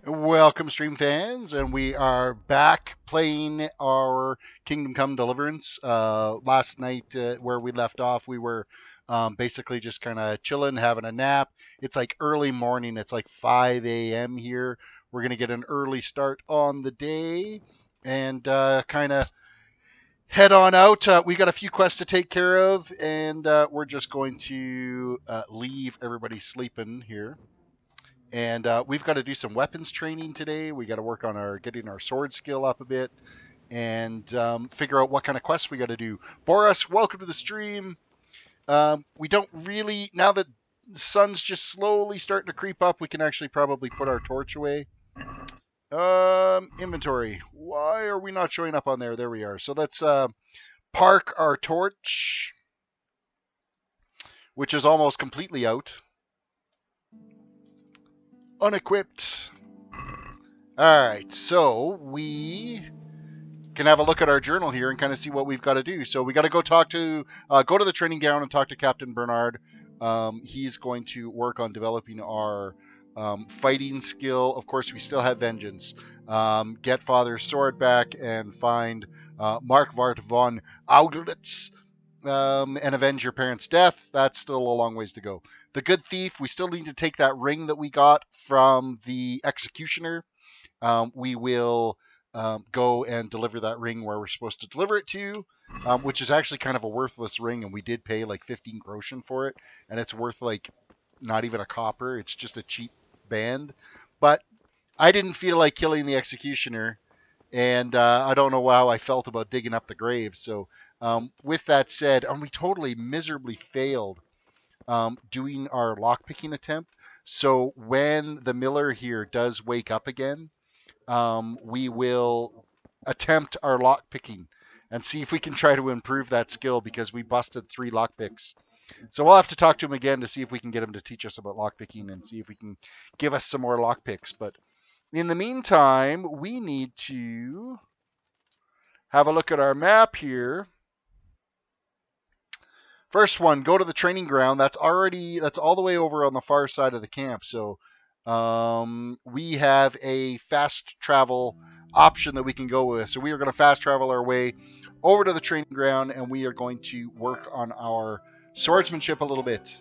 Welcome, stream fans, and we are back playing our Kingdom Come Deliverance. Last night, where we left off, we were basically just kind of chilling, having a nap. It's like early morning. It's like 5 a.m. here. We're gonna get an early start on the day and kind of head on out. We got a few quests to take care of, and we're just going to leave everybody sleeping here. And we've got to do some weapons training today. We got to work on our getting our sword skill up a bit, and figure out what kind of quests we got to do. Boris, welcome to the stream. We don't really, now that the sun's just slowly starting to creep up, we can actually probably put our torch away. Inventory. Why are we not showing up on there? There we are. So let's park our torch, which is almost completely out. Unequipped. All right, so we can have a look at our journal here and kind of see what we've got to do. So we got to go talk to, go to the training ground and talk to Captain Bernard. He's going to work on developing our fighting skill. Of course, we still have vengeance. Get Father's sword back and find Markwart von Auglitz. And avenge your parents' death. That's still a long ways to go. The good thief, we still need to take that ring that we got from the executioner. We will go and deliver that ring where we're supposed to deliver it to, which is actually kind of a worthless ring, and we did pay like 15 groschen for it, and it's worth like not even a copper. It's just a cheap band. But I didn't feel like killing the executioner, and I don't know how I felt about digging up the grave. So with that said, and we totally miserably failed doing our lockpicking attempt. So when the miller here does wake up again, we will attempt our lockpicking and see if we can try to improve that skill, because we busted 3 lockpicks. So we'll have to talk to him again to see if we can get him to teach us about lockpicking and see if we can give us some more lockpicks. But in the meantime, we need to have a look at our map here. First one, go to the training ground. That's all the way over on the far side of the camp. So we have a fast travel option that we can go with. So we are going to fast travel our way over to the training ground, and we are going to work on our swordsmanship a little bit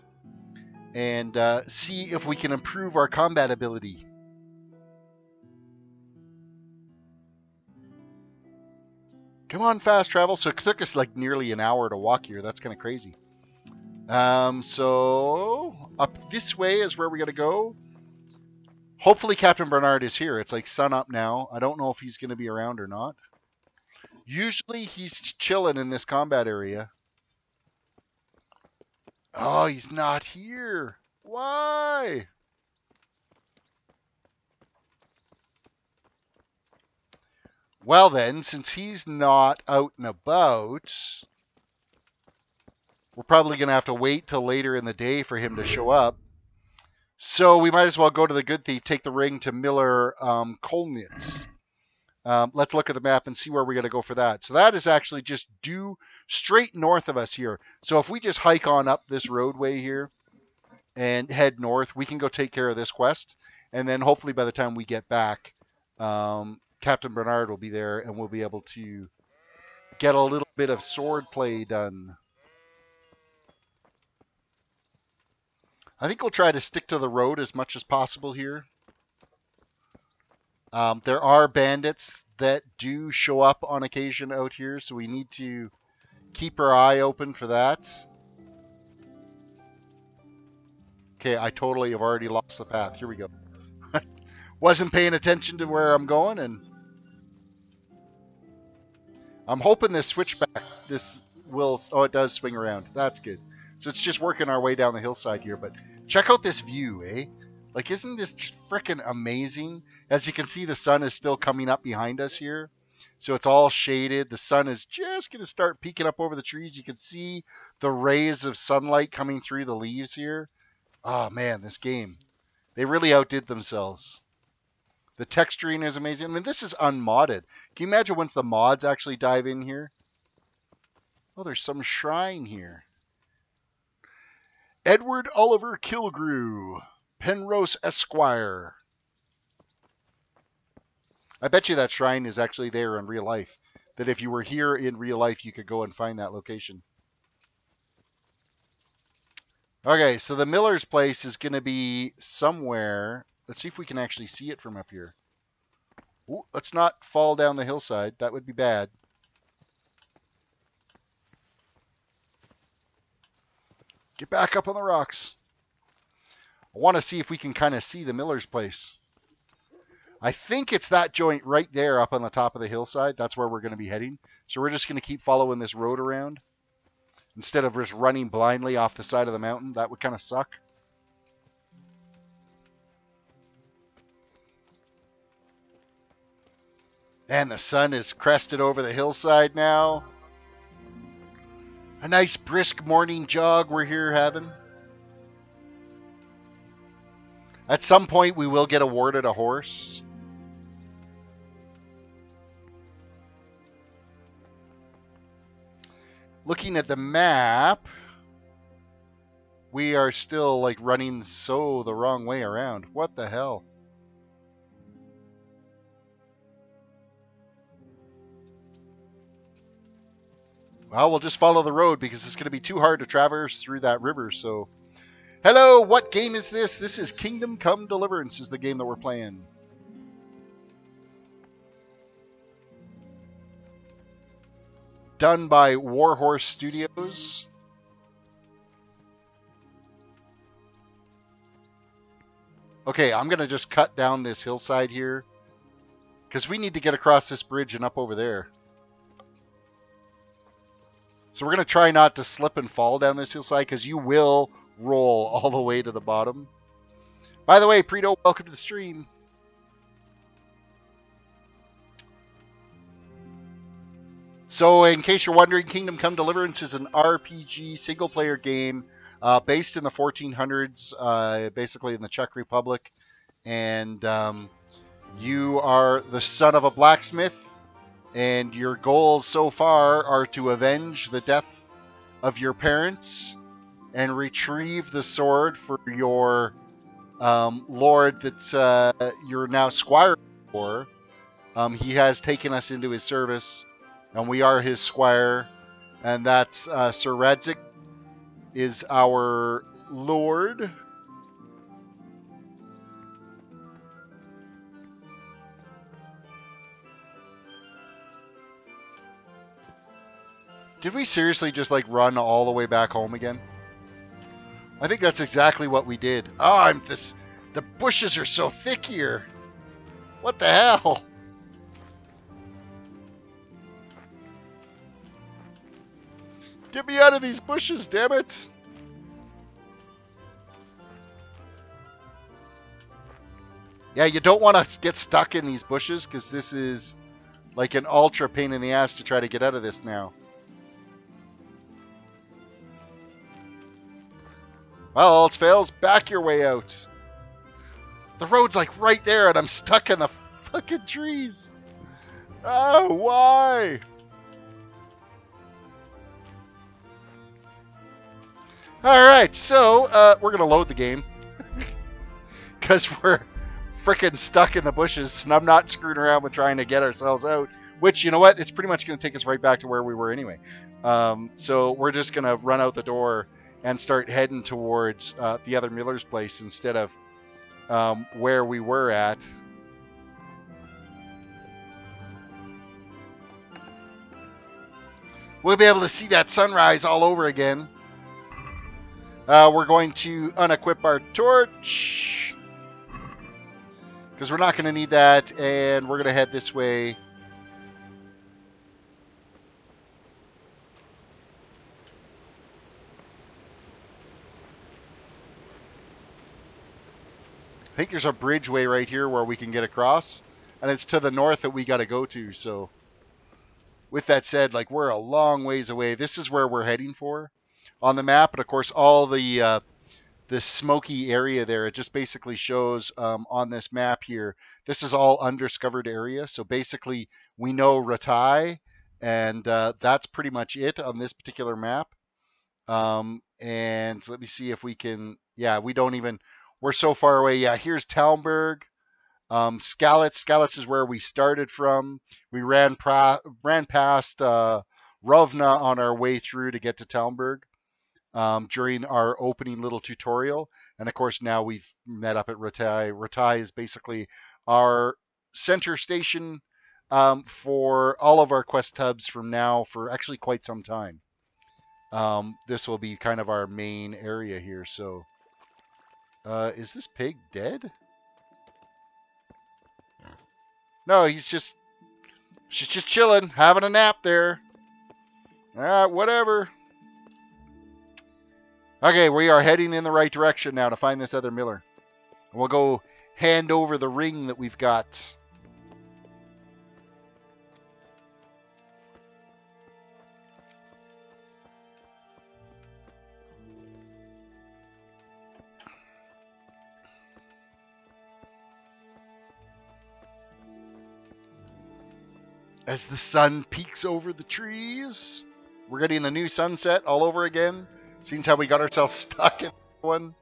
and see if we can improve our combat ability. Come on, fast travel. So it took us like nearly an hour to walk here. That's kind of crazy. So up this way is where we got to go. Hopefully Captain Bernard is here. It's like sun up now. I don't know if he's going to be around or not. Usually he's chilling in this combat area. Oh, he's not here. Why? Well then, since he's not out and about, we're probably going to have to wait till later in the day for him to show up. So we might as well go to the good thief, take the ring to Miller Kolnitz. Let's look at the map and see where we got to go for that. So that is actually just due straight north of us here. So if we just hike on up this roadway here and head north, we can go take care of this quest. And then hopefully by the time we get back, Captain Bernard will be there and we'll be able to get a little bit of sword play done. I think we'll try to stick to the road as much as possible here. There are bandits that do show up on occasion out here, so we need to keep our eye open for that. Okay, I totally have already lost the path. Here we go. Wasn't paying attention to where I'm going, and I'm hoping this switchback, this will, oh, it does swing around. That's good. So it's just working our way down the hillside here, but check out this view, eh? Like, isn't this freaking amazing? As you can see, the sun is still coming up behind us here. So it's all shaded. The sun is just going to start peeking up over the trees. You can see the rays of sunlight coming through the leaves here. Oh, man, this game. They really outdid themselves. The texturing is amazing. I mean, this is unmodded. Can you imagine once the mods actually dive in here? Oh, there's some shrine here. Edward Oliver Kilgrew, Penrose Esquire. I bet you that shrine is actually there in real life. That if you were here in real life, you could go and find that location. Okay, so the Miller's place is going to be somewhere. Let's see if we can actually see it from up here. Ooh, let's not fall down the hillside. That would be bad. Get back up on the rocks. I want to see if we can kind of see the Miller's place. I think it's that joint right there up on the top of the hillside. That's where we're going to be heading. So we're just going to keep following this road around instead of just running blindly off the side of the mountain. That would kind of suck. And the sun is crested over the hillside now. A nice brisk morning jog we're here having. At some point we will get awarded a horse. Looking at the map, we are still like running so the wrong way around. What the hell? Well, we'll just follow the road because it's going to be too hard to traverse through that river. So, hello, what game is this? This is Kingdom Come Deliverance is the game that we're playing. Done by Warhorse Studios. Okay, I'm going to just cut down this hillside here because we need to get across this bridge and up over there. So we're going to try not to slip and fall down this hillside because you will roll all the way to the bottom. By the way, Preto, welcome to the stream. So in case you're wondering, Kingdom Come Deliverance is an RPG single-player game based in the 1400s, basically in the Czech Republic. And you are the son of a blacksmith. And your goals so far are to avenge the death of your parents and retrieve the sword for your lord that you're now squire for. He has taken us into his service, and we are his squire. And that's Sir Radzik is our lord. Did we seriously just like run all the way back home again? I think that's exactly what we did. Oh, the bushes are so thick here. What the hell? Get me out of these bushes, damn it. Yeah, you don't want to get stuck in these bushes because this is like an ultra pain in the ass to try to get out of this now. Well, all else fails, back your way out. The road's like right there and I'm stuck in the fucking trees. Oh, why? Alright, so we're going to load the game. Because we're freaking stuck in the bushes and I'm not screwing around with trying to get ourselves out. Which, you know what? It's pretty much going to take us right back to where we were anyway. So we're just going to run out the door and start heading towards the other Miller's place instead of where we were at. We'll be able to see that sunrise all over again. We're going to unequip our torch because we're not going to need that, and we're going to head this way. I think there's a bridgeway right here where we can get across, and it's to the north that we got to go to. So with that said, like, we're a long ways away. This is where we're heading for on the map, and of course all the smoky area there, it just basically shows on this map here, this is all undiscovered area. So basically we know Ratai, and that's pretty much it on this particular map. And let me see if we can, yeah, we don't even, we're so far away. Yeah, here's Talmberg. Skalitz is where we started from. We ran past Rovna on our way through to get to Talmberg during our opening little tutorial. And of course, now we've met up at Ratai. Ratai is basically our center station for all of our quest hubs from now for actually quite some time. This will be kind of our main area here. So, is this pig dead? No, she's just chilling, having a nap there. Whatever. Okay, we are heading in the right direction now to find this other miller. We'll go hand over the ring that we've got. As the sun peeks over the trees, we're getting the new sunset all over again. Seems how we got ourselves stuck in one.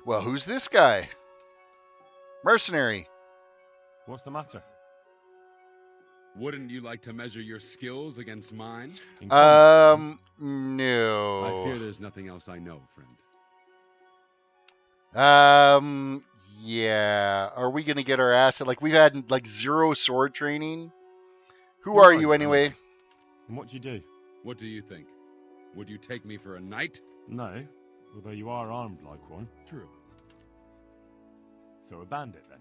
Well, who's this guy? Mercenary. What's the matter? Wouldn't you like to measure your skills against mine? No. I fear there's nothing else I know, friend. Yeah. Are we gonna get our ass? Like, we've had like 0 sword training. Who are you anyway? And what do you do? What do you think? Would you take me for a knight? No, although you are armed like one. True. So a bandit then?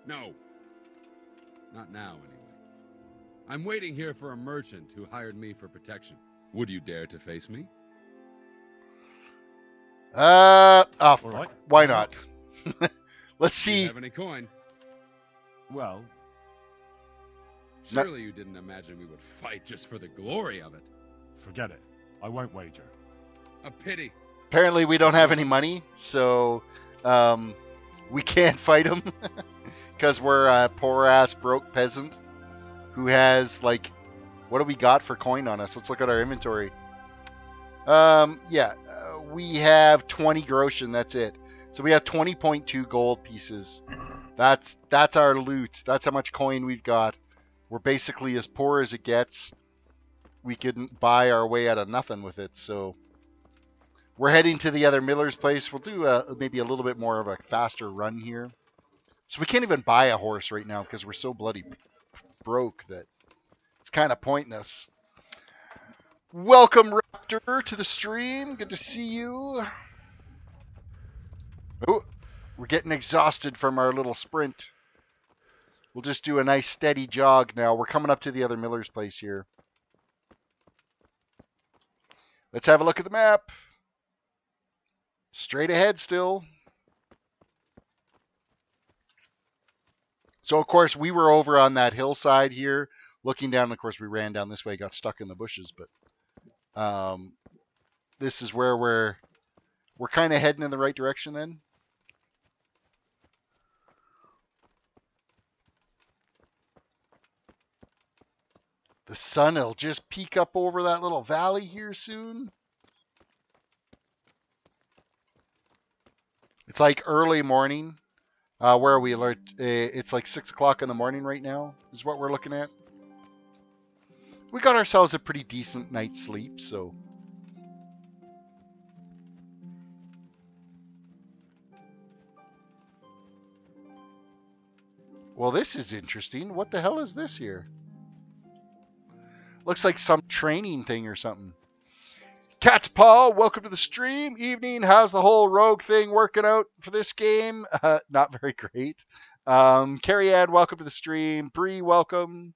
No. Not now, anyway. I'm waiting here for a merchant who hired me for protection. Would you dare to face me? All right. Why not? Let's see. Do you have any coin? Well, surely you didn't imagine we would fight just for the glory of it. Forget it. I won't wager. A pity. Apparently we don't have any money, so we can't fight him because we're a poor-ass broke peasant who has, like, what do we got for coin on us? Let's look at our inventory. We have 20 groschen, that's it. So we have 20.2 gold pieces. That's our loot. That's how much coin we've got. We're basically as poor as it gets. We couldn't buy our way out of nothing with it, so we're heading to the other miller's place. We'll do maybe a little bit more of a faster run here. So we can't even buy a horse right now because we're so bloody broke that it's kind of pointless. Welcome, Raptor, to the stream. Good to see you. Oh, we're getting exhausted from our little sprint. We'll just do a nice steady jog now. We're coming up to the other miller's place here. Let's have a look at the map. Straight ahead still. So, of course, we were over on that hillside here, looking down. Of course, we ran down this way, got stuck in the bushes, but this is where we're kind of heading in the right direction then. The sun will just peek up over that little valley here soon. It's like early morning. Where are we? It's like 6 o'clock in the morning right now is what we're looking at. We got ourselves a pretty decent night's sleep, so. Well, this is interesting. What the hell is this here? Looks like some training thing or something. Cat's Paw, welcome to the stream. Evening, how's the whole rogue thing working out for this game? Not very great. Carrie Ann, welcome to the stream. Bree, welcome.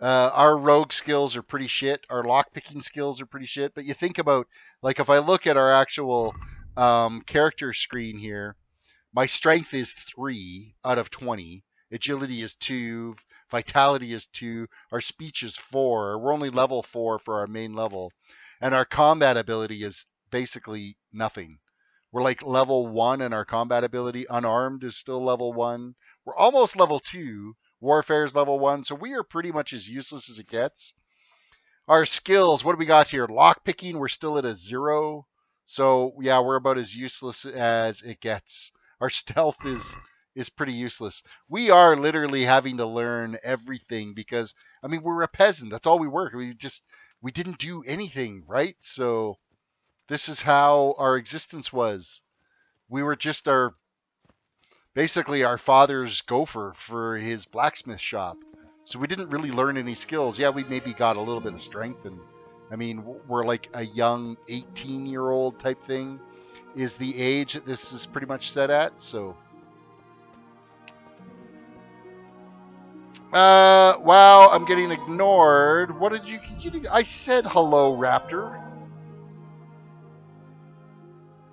Our rogue skills are pretty shit. Our lockpicking skills are pretty shit. But you think about, like, if I look at our actual character screen here, my strength is 3 out of 20. Agility is 2. Vitality is 2. Our speech is 4. We're only level 4 for our main level. And our combat ability is basically nothing. We're like level 1 in our combat ability. Unarmed is still level 1. We're almost level 2. Warfare is level 1. So we are pretty much as useless as it gets. Our skills, what do we got here? Lock picking, we're still at a 0. So yeah, we're about as useless as it gets. Our stealth is pretty useless. We are literally having to learn everything because I mean we're a peasant. That's all we work. We didn't do anything, right? So this is how our existence was. We were just basically our father's gopher for his blacksmith shop. So we didn't really learn any skills. Yeah, we maybe got a little bit of strength, and I mean, we're like a young 18-year-old type thing is the age that this is pretty much set at. So, wow, I'm getting ignored. What did you I said hello, Raptor.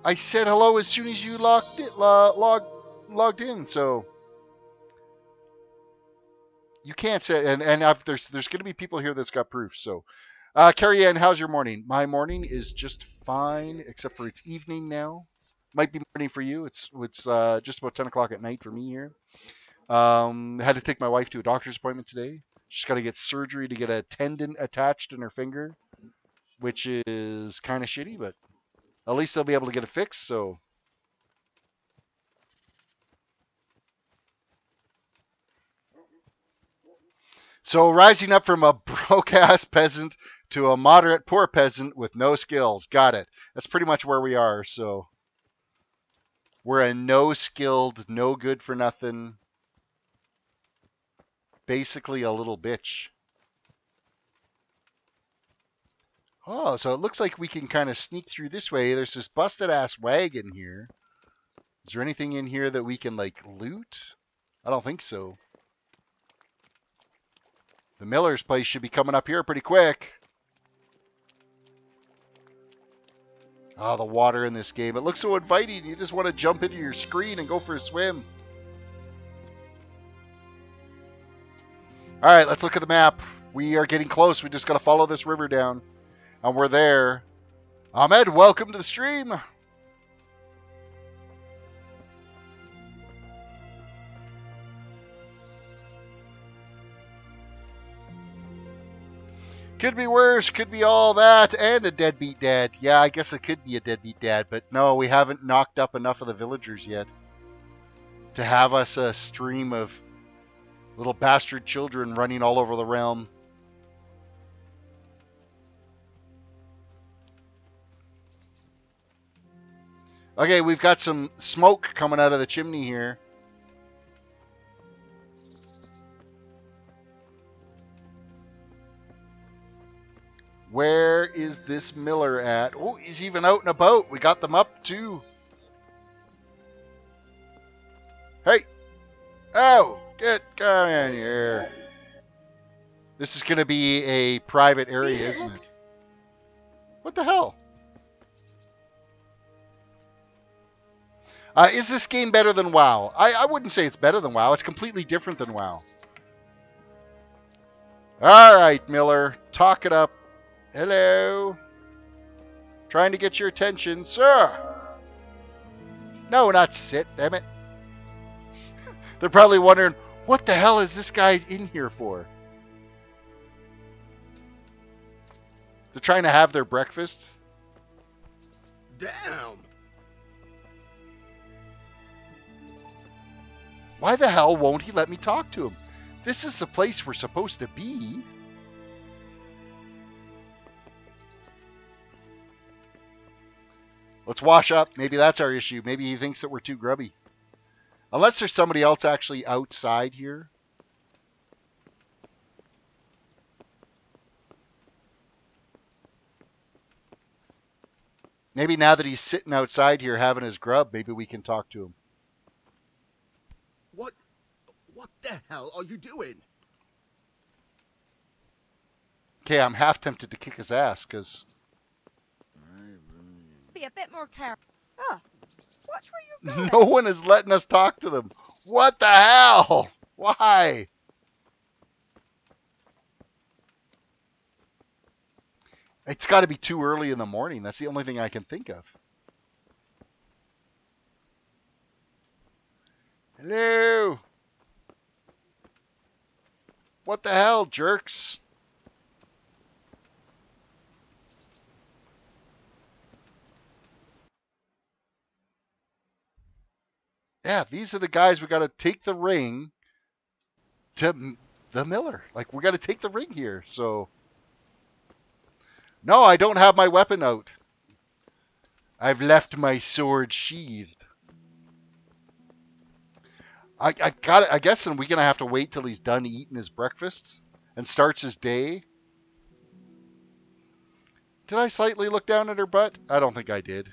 I said hello as soon as you logged in. So. You can't say, and there's going to be people here that's got proof. So, Carrie Ann, how's your morning? My morning is just fine, except for it's evening now. Might be morning for you. It's just about 10 o'clock at night for me here. Had to take my wife to a doctor's appointment today. She's got to get surgery to get a tendon attached in her finger, which is kind of shitty, but at least they'll be able to get it fixed. So rising up from a broke-ass peasant to a moderate poor peasant with no skills. Got it. That's pretty much where we are. So we're a no-skilled, no good for nothing, basically a little bitch. Oh, so it looks like we can kind of sneak through this way. There's this busted-ass wagon here. Is there anything in here that we can, like, loot? I don't think so. The miller's place should be coming up here pretty quick. Oh, the water in this game. It looks so inviting. You just want to jump into your screen and go for a swim. All right, let's look at the map. We are getting close. We just got to follow this river down. And we're there. Ahmed, welcome to the stream. Could be worse, could be all that, and a deadbeat dad. Yeah, I guess it could be a deadbeat dad, but no, we haven't knocked up enough of the villagers yet to have us a stream of little bastard children running all over the realm. Okay, we've got some smoke coming out of the chimney here. Where is this miller at? Oh, he's even out and about. We got them up too. Hey! Oh! Come in here. This is going to be a private area, isn't it? What the hell? Is this game better than WoW? I wouldn't say it's better than WoW. It's completely different than WoW. All right, Miller. Talk it up. Hello. Trying to get your attention, sir. No, not sit, damn it. They're probably wondering, what the hell is this guy in here for? They're trying to have their breakfast. Damn. Why the hell won't he let me talk to him? This is the place we're supposed to be. Let's wash up. Maybe that's our issue. Maybe he thinks that we're too grubby. Unless there's somebody else actually outside here. Maybe now that he's sitting outside here having his grub, maybe we can talk to him. What the hell are you doing? Okay, I'm half tempted to kick his ass, because... Be a bit more careful. Oh, watch where you're going. No one is letting us talk to them. What the hell? Why? It's got to be too early in the morning. That's the only thing I can think of. Hello? What the hell, jerks? Yeah, these are the guys we got to take the ring to the miller. Like, we got to take the ring here. So, no, I don't have my weapon out. I've left my sword sheathed. I guess we're gonna have to wait till he's done eating his breakfast and starts his day. Did I slightly look down at her butt? I don't think I did.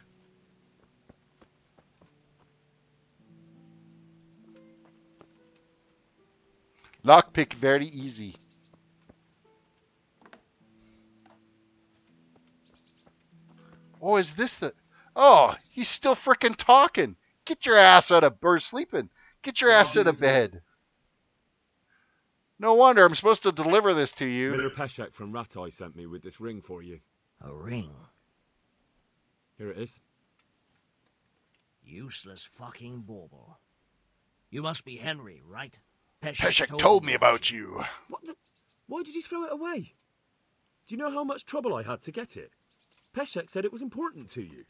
Lockpick very easy. Oh, is this the... Oh, he's still freaking talking. Get your ass out of... Or sleeping. Get your ass out of bed. No wonder. I'm supposed to deliver this to you. Miller Peshek from Ratai sent me with this ring for you. A ring? Here it is. Useless fucking bauble. You must be Henry, right? Peshek told me about you. What the... Why did you throw it away? Do you know how much trouble I had to get it? Peshek said it was important to you.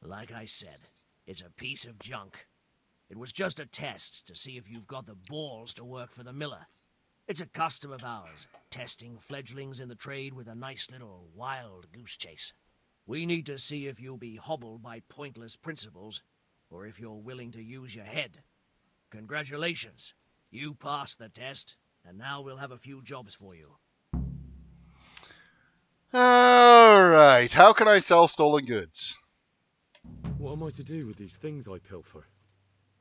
Like I said, it's a piece of junk. It was just a test to see if you've got the balls to work for the miller. It's a custom of ours, testing fledglings in the trade with a nice little wild goose chase. We need to see if you'll be hobbled by pointless principles, or if you're willing to use your head. Congratulations. You passed the test, and now we'll have a few jobs for you. Alright, how can I sell stolen goods? What am I to do with these things I pilfer?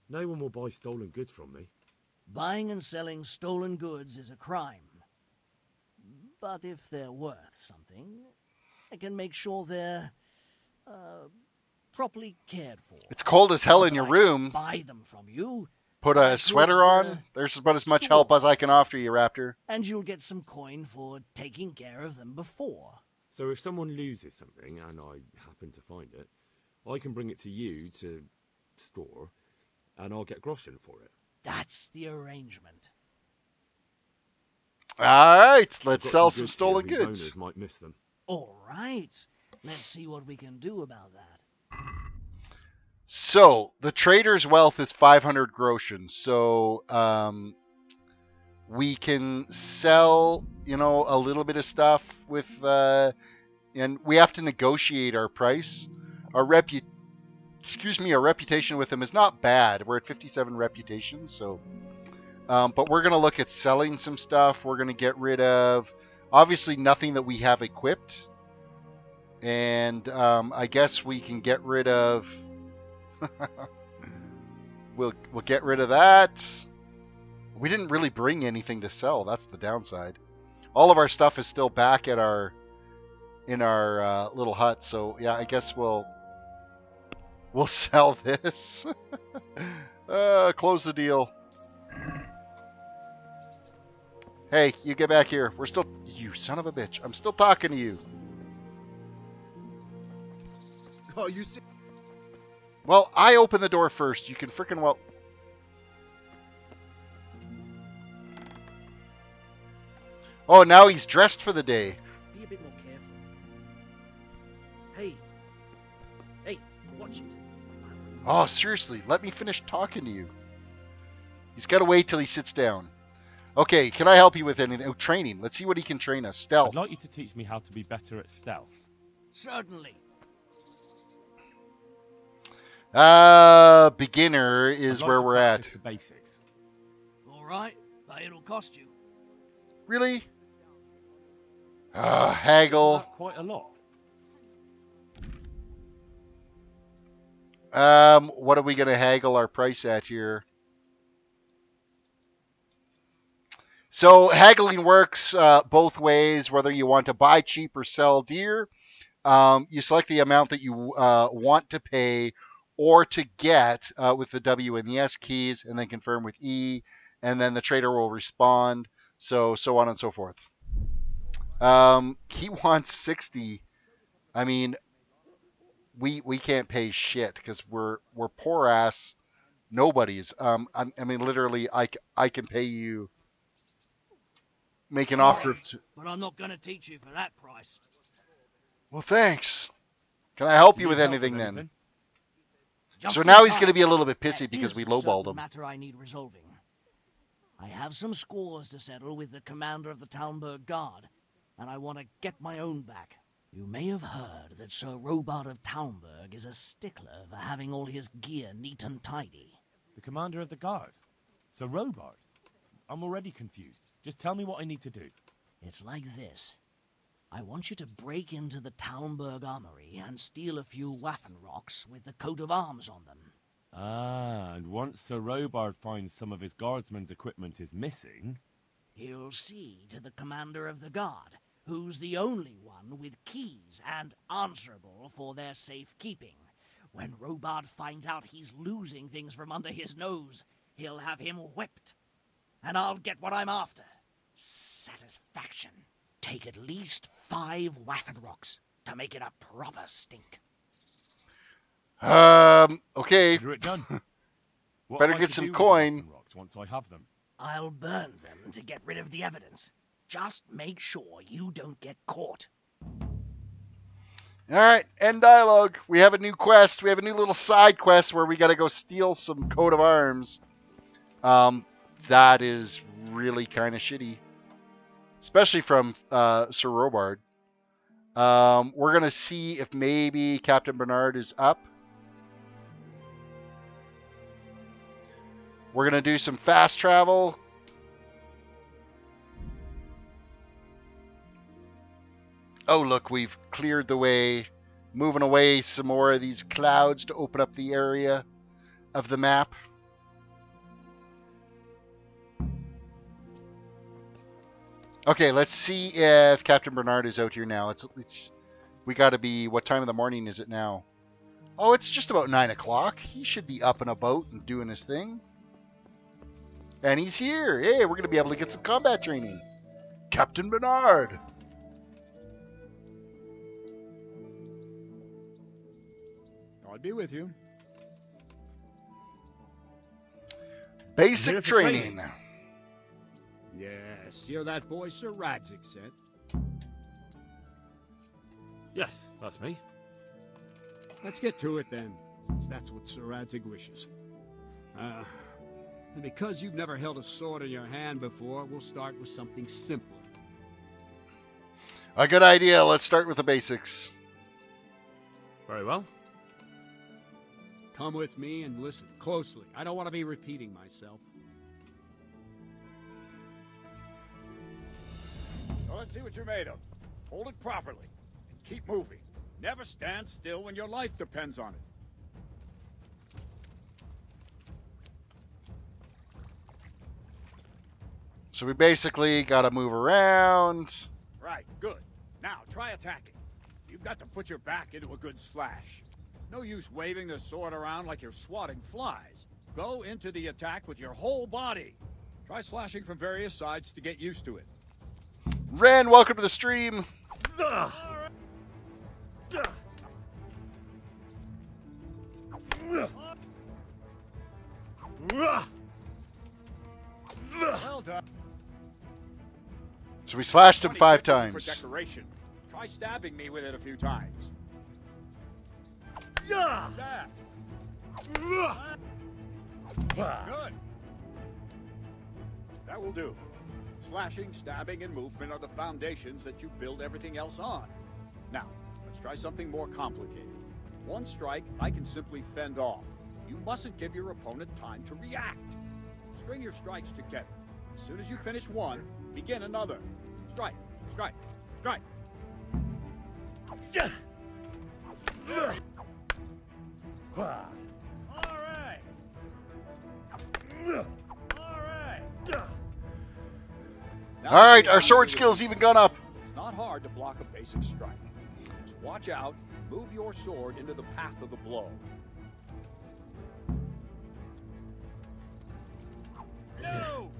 No one will buy stolen goods from me. Buying and selling stolen goods is a crime. But if they're worth something, I can make sure they're, properly cared for. It's cold as hell in your room. Buy them from you. Put a sweater on. There's about as much help as I can offer you, Raptor. And you'll get some coin for taking care of them before. So if someone loses something, and I happen to find it, I can bring it to you to store, and I'll get groschen for it. That's the arrangement. Alright, let's sell some stolen goods. goods. Owners might miss them. Alright, let's see what we can do about that. So, the trader's wealth is 500 groschen. So, we can sell, you know, a little bit of stuff with, and we have to negotiate our price. Our reputation with him is not bad. We're at 57 reputations, so, but we're going to look at selling some stuff. We're going to get rid of, obviously, nothing that we have equipped. And, I guess we can get rid of, we'll get rid of that. We didn't really bring anything to sell. That's the downside. All of our stuff is still back at our little hut. So yeah, I guess we'll sell this. Close the deal. Hey, you get back here. We're still... You son of a bitch. I'm still talking to you. Oh, you see? Well, I opened the door first. You can frickin' well... Oh, now he's dressed for the day. Be a bit more careful. Hey. Hey, watch it. Oh, seriously, let me finish talking to you. He's got to wait till he sits down. Okay, can I help you with anything? Oh, training. Let's see what he can train us. Stealth. I'd like you to teach me how to be better at stealth. Certainly. Beginner is where we're at. The basics. Alright, but it'll cost you. Really? Haggle. Isn't that quite a lot? What are we going to haggle our price at here? So haggling works both ways, whether you want to buy cheap or sell dear. You select the amount that you want to pay or to get with the W and the S keys, and then confirm with E, and then the trader will respond, so on and so forth. He wants 60. I mean, we can't pay shit because we're poor ass nobodies. I mean, literally, I can pay you. Make an offer of... But I'm not going to teach you for that price. Well, thanks. Can I help you with anything then? Just So in now he's time. going to be a little bit There pissy because is we a lowballed certain him. matter I need resolving. I have some scores to settle with the commander of the Talmberg Guard, and I want to get my own back. You may have heard that Sir Robard of Talmberg is a stickler for having all his gear neat and tidy. The commander of the guard? Sir Robard? I'm already confused. Just tell me what I need to do. It's like this. I want you to break into the Talmberg armory and steal a few Waffen rocks with the coat of arms on them. Ah, and once Sir Robard finds some of his guardsmen's equipment is missing... He'll see to the commander of the guard, who's the only one with keys and answerable for their safekeeping. When Robard finds out he's losing things from under his nose, he'll have him whipped. And I'll get what I'm after. Satisfaction. Take at least 5 Waffen rocks to make it a proper stink. Okay. Consider it done. What Better am I get to some do with the coin. Waffen rocks once I have them? I'll burn them to get rid of the evidence. Just make sure you don't get caught. Alright, end dialogue. We have a new quest. We have a new little side quest where we got to go steal some coat of arms. That is really kind of shitty. Especially from Sir Robard. We're going to see if maybe Captain Bernard is up. We're going to do some fast travel. Oh, look, we've cleared the way. Moving away some more of these clouds to open up the area of the map. Okay, let's see if Captain Bernard is out here now. We got to be, what time of the morning is it now? Oh, it's just about 9 o'clock. He should be up and about and doing his thing. And he's here. Hey, we're going to be able to get some combat training. Captain Bernard. I'll be with you. Basic Here for training. Yes, you're that boy Sir Radzik said. Yes, that's me. Let's get to it then, since that's what Sir Radzik wishes. And because you've never held a sword in your hand before, we'll start with something simpler. A good idea. Let's start with the basics. Very well. Come with me and listen closely. I don't want to be repeating myself. So let's see what you're made of. Hold it properly and keep moving. Never stand still when your life depends on it. So we basically got to move around. Right, good. Now, try attacking. You've got to put your back into a good slash. No use waving the sword around like you're swatting flies. Go into the attack with your whole body. Try slashing from various sides to get used to it. Ren, welcome to the stream. Well done. So we slashed him 5 Funny tip isn't times. For decoration. Try stabbing me with it a few times. Yeah. There. Good. That will do. Slashing, stabbing, and movement are the foundations that you build everything else on. Now, let's try something more complicated. One strike, I can simply fend off. You mustn't give your opponent time to react. String your strikes together. As soon as you finish one, begin another. Strike, strike, strike. All right. All right. Now All right, see our how sword you do skills it. even gone up. It's not hard to block a basic strike. Just watch out, move your sword into the path of the blow. No!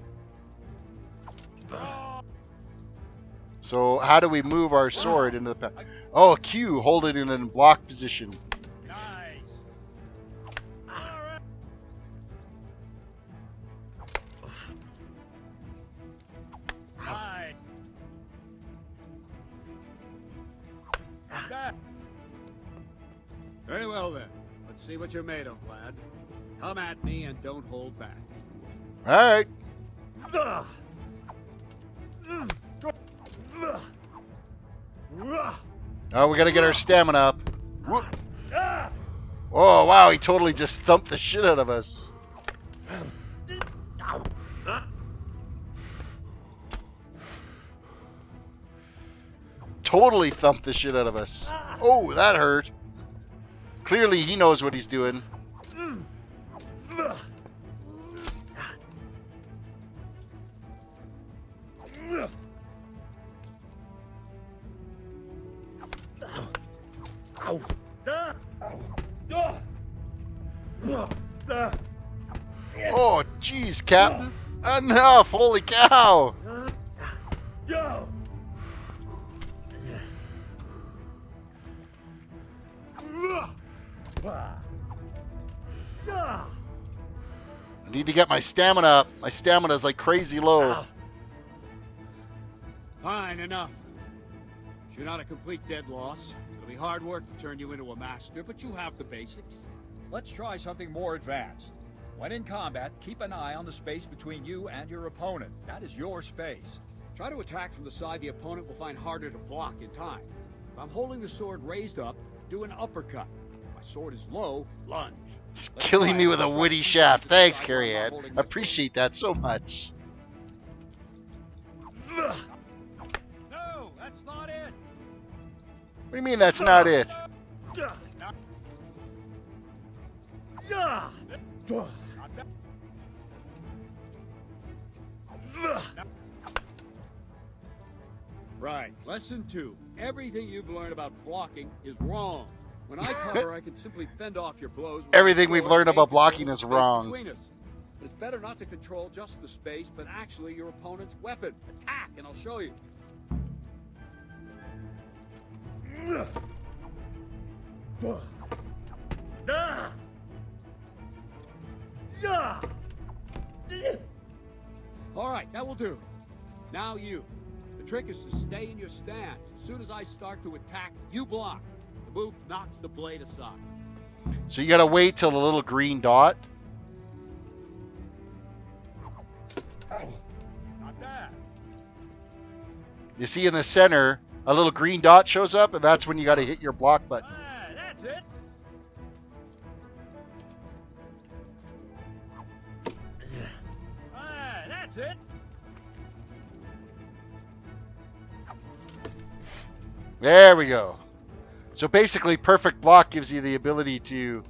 So how do we move our sword into the path? Oh, Q, hold it in a block position. Nice. All right. Nice. That. Very well then. Let's see what you're made of, lad. Come at me and don't hold back. All right. Oh, we gotta get our stamina up. Whoop. Oh, wow, he totally just thumped the shit out of us. Totally thumped the shit out of us. Oh, that hurt. Clearly, he knows what he's doing. Oh, jeez, Captain. Enough! Holy cow! I need to get my stamina up. My stamina's like crazy low. Fine, enough. You're not a complete dead loss. It'll be hard work to turn you into a master, but you have the basics. Let's try something more advanced. When in combat, keep an eye on the space between you and your opponent. That is your space. Try to attack from the side the opponent will find harder to block in time. If I'm holding the sword raised up, do an uppercut. If my sword is low, lunge. He's killing me with a witty shaft. Thanks, Carrie-Ann. I appreciate that so much. No, that's not it. What do you mean that's not it? Right. Lesson 2. Everything you've learned about blocking is wrong. When I cover, I can simply fend off your blows. With Everything my we've sword learned and about control blocking the is space wrong. between us. But it's better not to control just the space, but actually your opponent's weapon. Attack, and I'll show you. All right, that will do. Now you. The trick is to stay in your stance. As soon as I start to attack, you block. The move knocks the blade aside. So you gotta wait till the little green dot. Not bad. You see in the center, a little green dot shows up, and that's when you gotta hit your block button. Ah, that's it. Ah, that's it. There we go. So basically, perfect block gives you the ability to.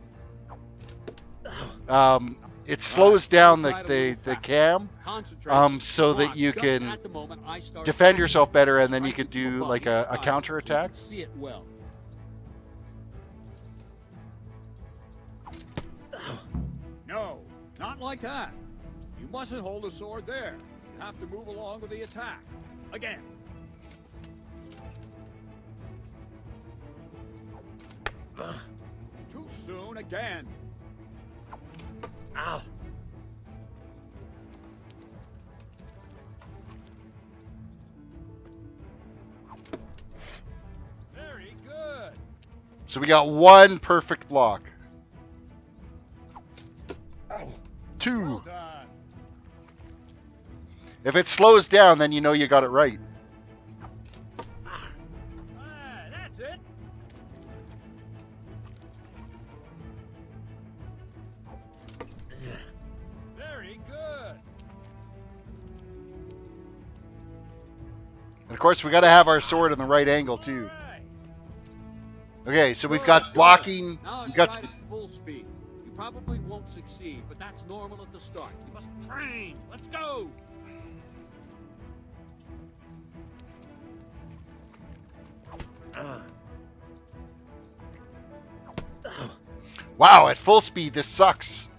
It slows down the cam, so that you can defend yourself better, and then you could do like a counter attack. See it well. No, not like that. You mustn't hold the sword there. You have to move along with the attack. Again. Too soon again. Ow. Very good. So we got one perfect block. Two. Well done. If it slows down, then you know you got it right. Ah, that's it. Very good. And of course, we got to have our sword in the right angle too. Okay, so we've got blocking. Now We've it's got right at full speed. You probably won't succeed, but that's normal at the start. You must train. Let's go. Wow, at full speed, this sucks.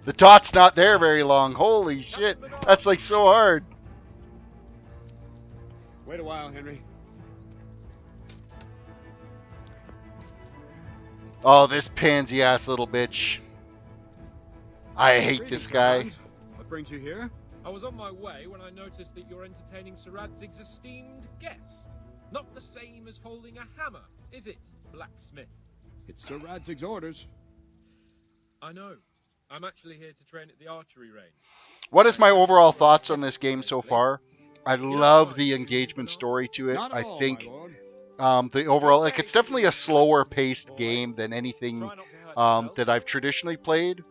The dot's not there very long. Holy shit, that's like so hard. Wait a while, Henry. Oh, this pansy-ass little bitch. I hate this guy. What brings you here? I was on my way when I noticed that you're entertaining Sir Radzig's esteemed guest. Not the same as holding a hammer, is it, blacksmith? It's Sir Radzig's orders. I know. I'm actually here to train at the archery range. What is my overall thoughts on this game so far? I love the engagement story to it. Not at I all, think my lord. the overall, like, it's definitely a slower paced game than anything that I've traditionally played.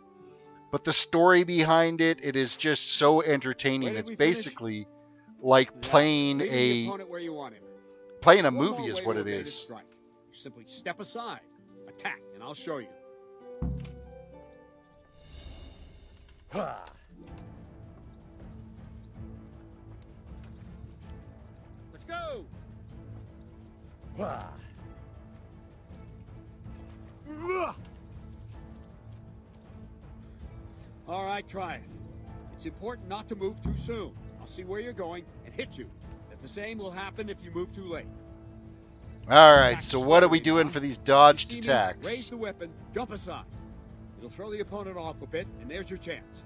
But the story behind it, it is just so entertaining. It's basically like playing a movie is what it is. You simply step aside, attack, and I'll show you. Let's go! All right, try it. It's important not to move too soon. I'll see where you're going and hit you. But the same will happen if you move too late. All right, so what are we doing for these dodged attacks? Raise the weapon, jump aside. It'll throw the opponent off a bit, and there's your chance.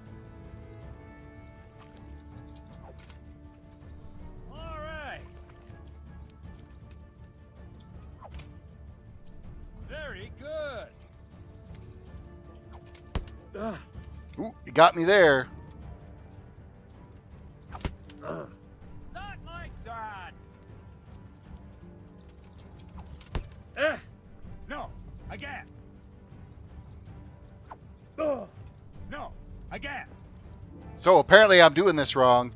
All right. Very good. Ooh, you got me there. Not like that. No, again. No, again. So apparently I'm doing this wrong.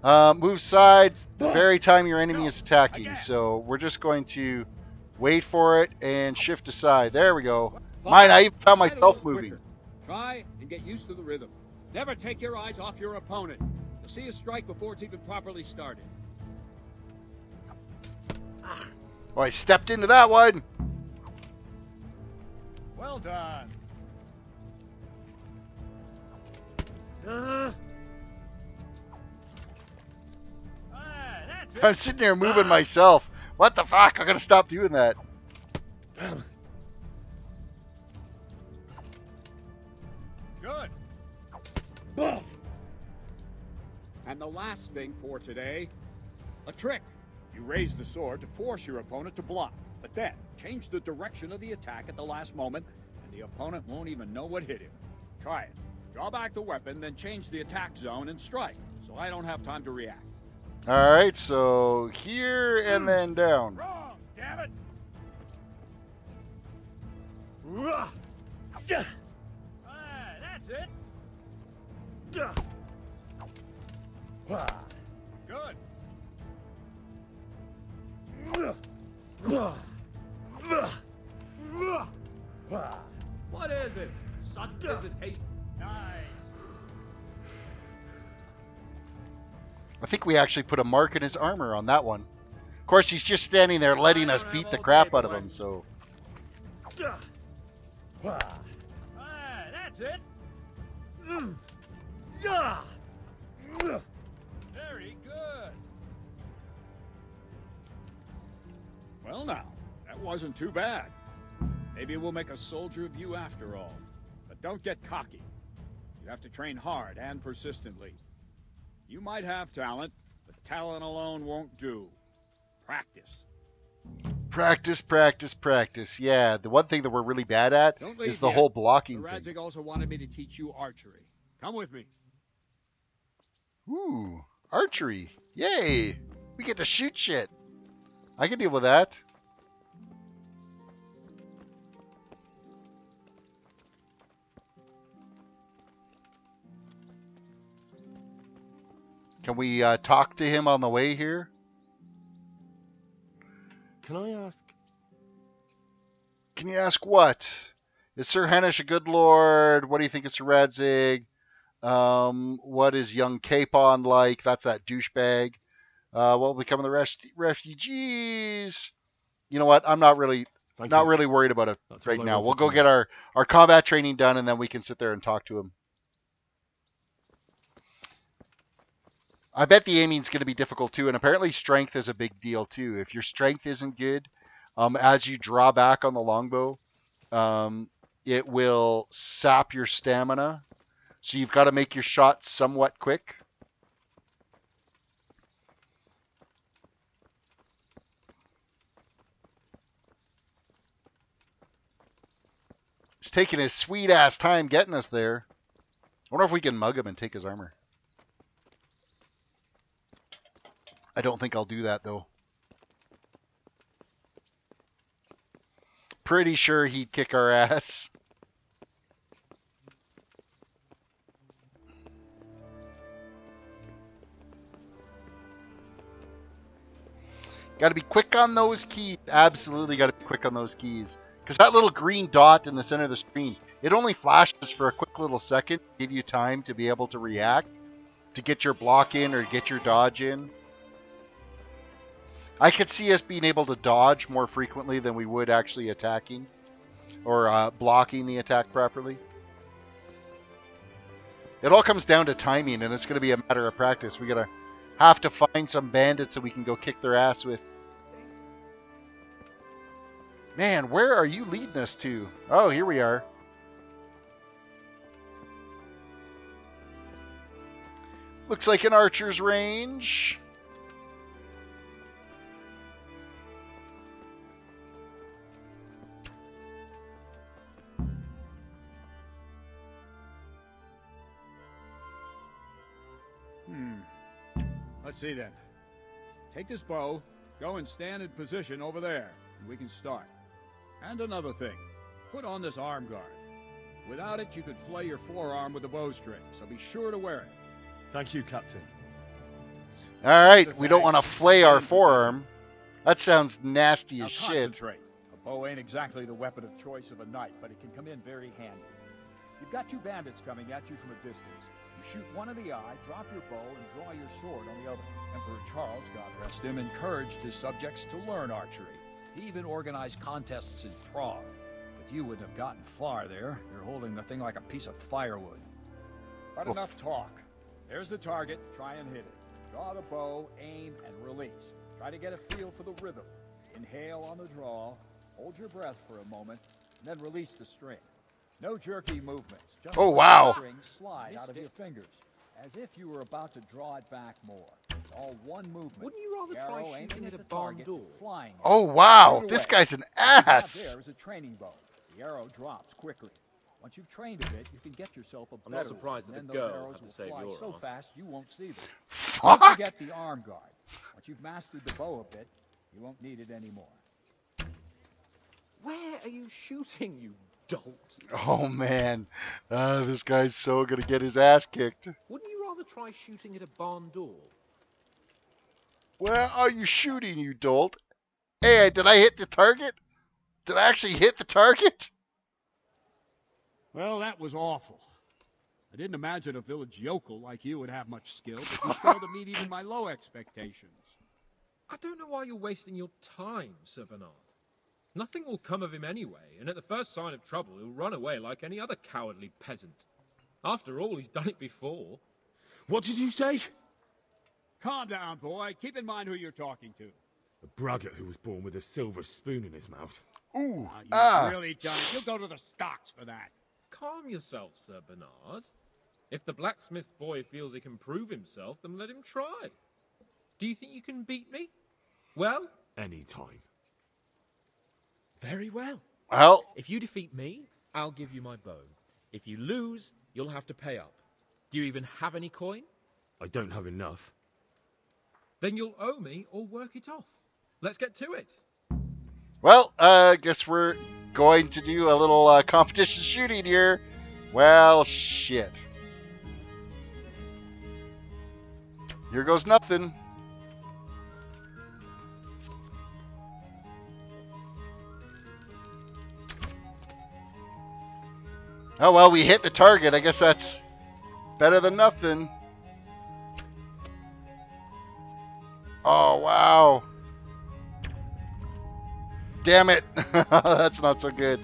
Move side the very time your enemy is attacking. So we're just going to wait for it and shift aside. There we go. Mine, I even found myself moving. Try and get used to the rhythm. Never take your eyes off your opponent. You'll see a strike before it's even properly started. Oh, I stepped into that one. Well done. That's it. I'm sitting there moving myself. What the fuck? I gotta stop doing that. Good. And the last thing for today, a trick. You raise the sword to force your opponent to block, but then change the direction of the attack at the last moment, and the opponent won't even know what hit him. Try it. Draw back the weapon, then change the attack zone and strike, so I don't have time to react. All right, so here and then down. Wrong, damn it. That's it. Good. What is it? Sudden hesitation. Nice. I think we actually put a mark in his armor on that one. Of course, he's just standing there letting us beat the crap out of him, so... That's it. Very good. Well now, that wasn't too bad. Maybe we'll make a soldier of you after all. But don't get cocky. You have to train hard and persistently. You might have talent, but talent alone won't do. Practice. Practice, practice, practice. Yeah, the one thing that we're really bad at is the whole blocking thing. Radzig also wanted me to teach you archery. Come with me. Ooh, archery. Yay! We get to shoot shit. I can deal with that. Can we talk to him on the way here? Can I ask? Can you ask what? Is Sir Hanush a good lord? What do you think of Sir Radzig? What is young Capon like? That's that douchebag. What will become of the refugees? You know what? I'm not really worried about it right now. We'll go get our combat training done, and then we can sit there and talk to him. I bet the aiming's going to be difficult too, and apparently strength is a big deal too. If your strength isn't good, as you draw back on the longbow, it will sap your stamina. So you've got to make your shots somewhat quick. taking his sweet ass time getting us there. I wonder if we can mug him and take his armor. I don't think I'll do that though. Pretty sure he'd kick our ass. Got to be quick on those keys. Absolutely got to be quick on those keys. Because that little green dot in the center of the screen, it only flashes for a quick little second, give you time to be able to react, to get your block in or get your dodge in. I could see us being able to dodge more frequently than we would actually attacking or blocking the attack properly. It all comes down to timing, and it's going to be a matter of practice. We're going to have to find some bandits so we can go kick their ass with. Man, where are you leading us to? Oh, here we are. Looks like an archer's range. Let's see then. Take this bow, go and stand in position over there, and we can start. And another thing, put on this arm guard. Without it, you could flay your forearm with a bowstring, so be sure to wear it. Thank you, Captain. Alright, we don't want to flay our forearm. That sounds nasty as shit. Concentrate. A bow ain't exactly the weapon of choice of a knight, but it can come in very handy. You've got two bandits coming at you from a distance. You shoot one in the eye, drop your bow, and draw your sword on the other. Emperor Charles, God rest him, encouraged his subjects to learn archery. He even organized contests in Prague. But you wouldn't have gotten far there. You're holding the thing like a piece of firewood. But enough talk. There's the target. Try and hit it. Draw the bow, aim, and release. Try to get a feel for the rhythm. Inhale on the draw, hold your breath for a moment, and then release the string. No jerky movements. Just oh, wow. Let the string slide out of your fingers, as if you were about to draw it back more. It's all one movement. Wouldn't you rather try shooting at a barn door? Flying. Oh, wow. This guy's an ass. There is a training bow. The arrow drops quickly. Once you've trained a bit, you can get yourself a better I'm not surprised that the girl had to save your so ass. fast you won't see them. Fuck. Don't forget the arm guard. Once you've mastered the bow a bit, you won't need it anymore. Where are you shooting, you dolt? Oh, man. This guy's so going to get his ass kicked. Wouldn't you rather try shooting at a barn door? Where are you shooting, you dolt? Hey, did I hit the target? Did I actually hit the target? Well, that was awful. I didn't imagine a village yokel like you would have much skill, but you failed to meet even my low expectations. I don't know why you're wasting your time, Sir Bernard. Nothing will come of him anyway, and at the first sign of trouble, he'll run away like any other cowardly peasant. After all, he's done it before. What did you say? Calm down, boy. Keep in mind who you're talking to. A braggart who was born with a silver spoon in his mouth. Ooh. You've really done it. You'll go to the stocks for that. Calm yourself, Sir Bernard. If the blacksmith boy feels he can prove himself, then let him try. Do you think you can beat me? Well? Anytime. Very well. Well, if you defeat me, I'll give you my bow. If you lose, you'll have to pay up. Do you even have any coin? I don't have enough. Then you'll owe me or work it off. Let's get to it. Well, guess we're going to do a little competition shooting here. Well, shit. Here goes nothing. Oh, well, we hit the target. I guess that's better than nothing. Oh, wow. Damn it. That's not so good.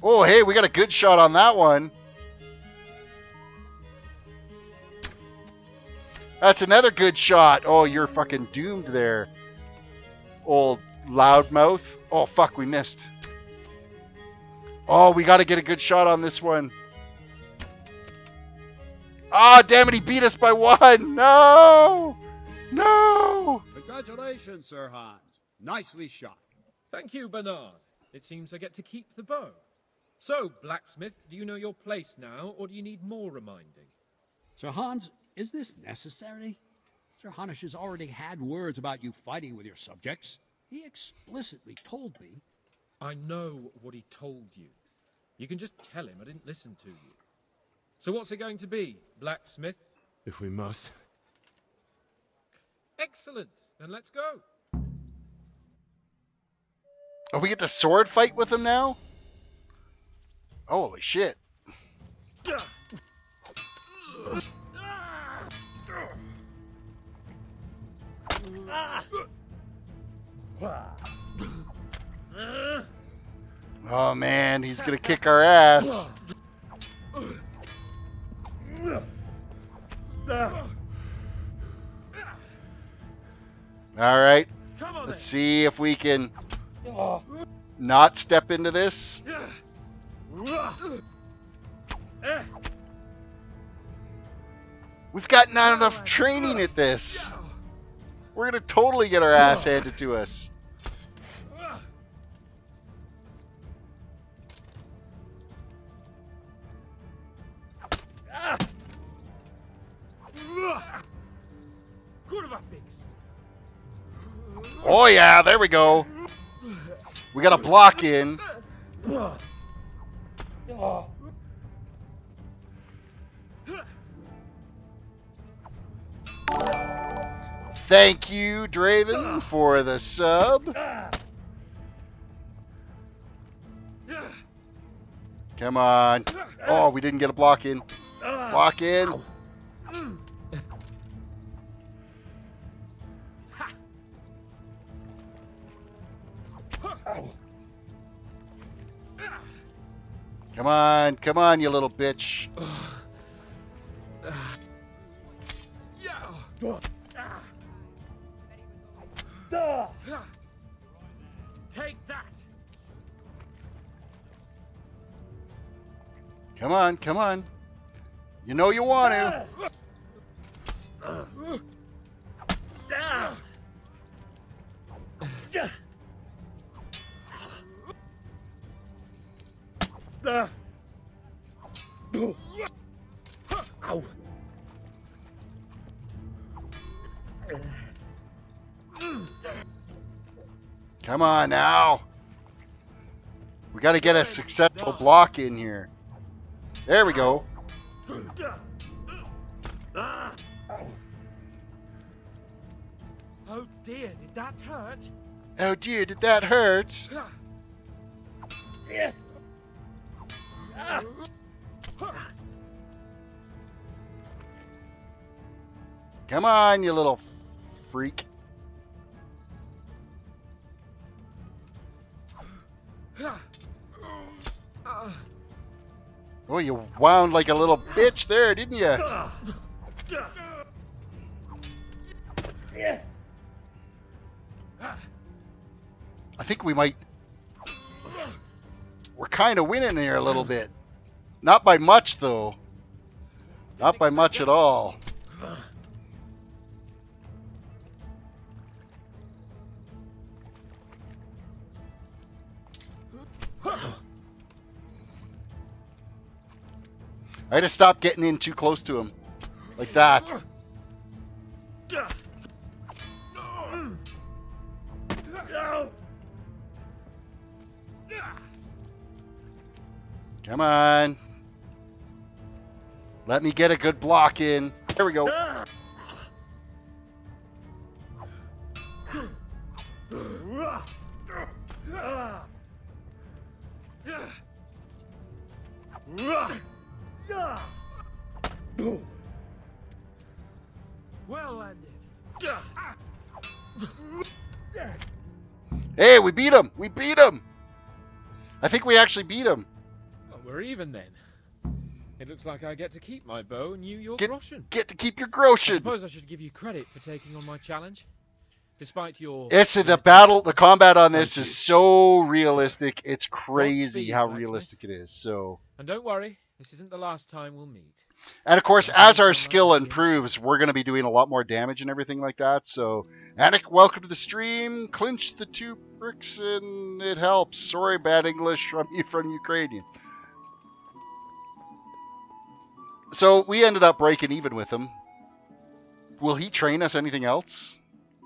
Oh, hey, we got a good shot on that one. That's another good shot. Oh, you're fucking doomed there, old loudmouth. Oh, fuck, we missed. Oh, we got to get a good shot on this one. Oh, damn it, he beat us by one. No! No! Congratulations, Sir Hans. Nicely shot. Thank you, Bernard. It seems I get to keep the bow. So, blacksmith, do you know your place now, or do you need more reminding? Sir Hans, is this necessary? Sir Hanush has already had words about you fighting with your subjects. He explicitly told me. I know what he told you. You can just tell him I didn't listen to you. So what's it going to be, blacksmith? If we must. Excellent. Then let's go. Oh, we get to sword fight with him now? Holy shit. Oh man, he's gonna kick our ass. Alright, let's see if we can not step into this. We've got not enough training at this. We're gonna totally get our ass handed to us. Oh yeah, there we go. We got a block in. Thank you, Draven, for the sub. Come on. Oh, we didn't get a block in. Block in. Come on, you little bitch. Take that. Come on. You know you want to. Come on now. We got to get a successful block in here. There we go. Oh dear, did that hurt? Oh dear, did that hurt? Come on, you little freak. Oh, you wound like a little bitch there, didn't you? I think we might... We're kind of winning here a little bit. Not by much, though. Not by much at all. I had to stop getting in too close to him. Like that. Come on. Let me get a good block in. There we go. Well landed. Hey, we beat him. We beat him. I think we actually beat him. Well, we're even then. It looks like I get to keep my bow and you your Get to keep your I groschen. suppose I should give you credit for taking on my challenge. Despite your... It's the combat on this is so realistic. It's crazy how realistic it is. So. And don't worry, this isn't the last time we'll meet. And of course, as our skill improves, we're going to be doing a lot more damage and everything like that. So, Anik, welcome to the stream. Clinch the 2 bricks and it helps. Sorry, bad English from Ukrainian. So we ended up breaking even with him. Will he train us anything else?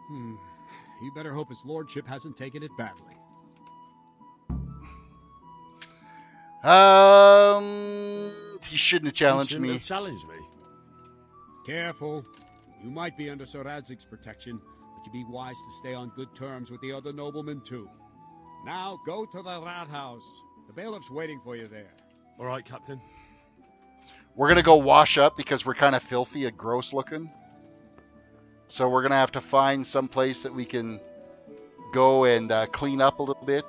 You better hope his lordship hasn't taken it badly. He shouldn't have challenged me. Careful. You might be under Sir Radzig's protection, but you'd be wise to stay on good terms with the other noblemen too. Now go to the rat house. The bailiff's waiting for you there. All right, Captain. We're going to go wash up because we're kind of filthy and gross looking. So we're going to have to find some place that we can go and clean up a little bit.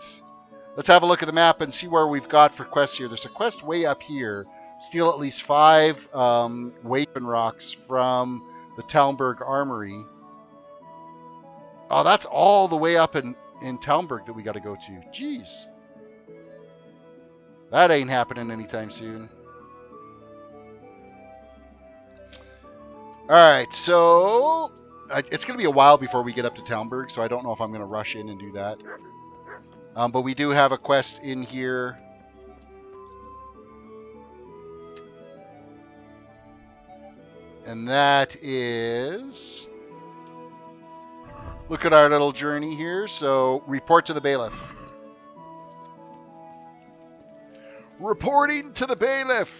Let's have a look at the map and see where we've got for quests here. There's a quest way up here. Steal at least 5 weapon rocks from the Talmberg Armory. Oh, that's all the way up in Talmberg that we got to go to. Jeez. That ain't happening anytime soon. Alright, so it's going to be a while before we get up to Talmberg, so I don't know if I'm going to rush in and do that. But we do have a quest in here. And that is... Look at our little journey here. So, report to the bailiff. Reporting to the bailiff!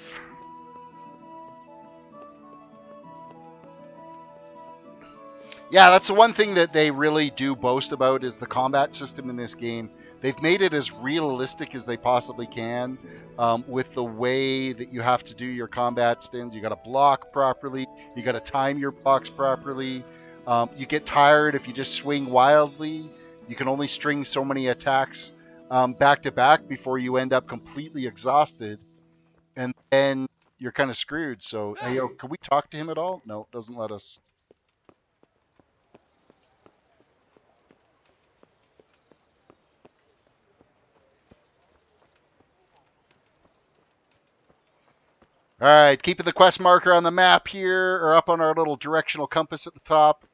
Yeah, that's the one thing that they really do boast about is the combat system in this game. They've made it as realistic as they possibly can with the way that you have to do your combat stints. You got to block properly. You got to time your blocks properly. You get tired if you just swing wildly. You can only string so many attacks back to back before you end up completely exhausted. And then you're kind of screwed. So, hey, yo, can we talk to him at all? No, it doesn't let us. Alright, keeping the quest marker on the map here, or up on our little directional compass at the top.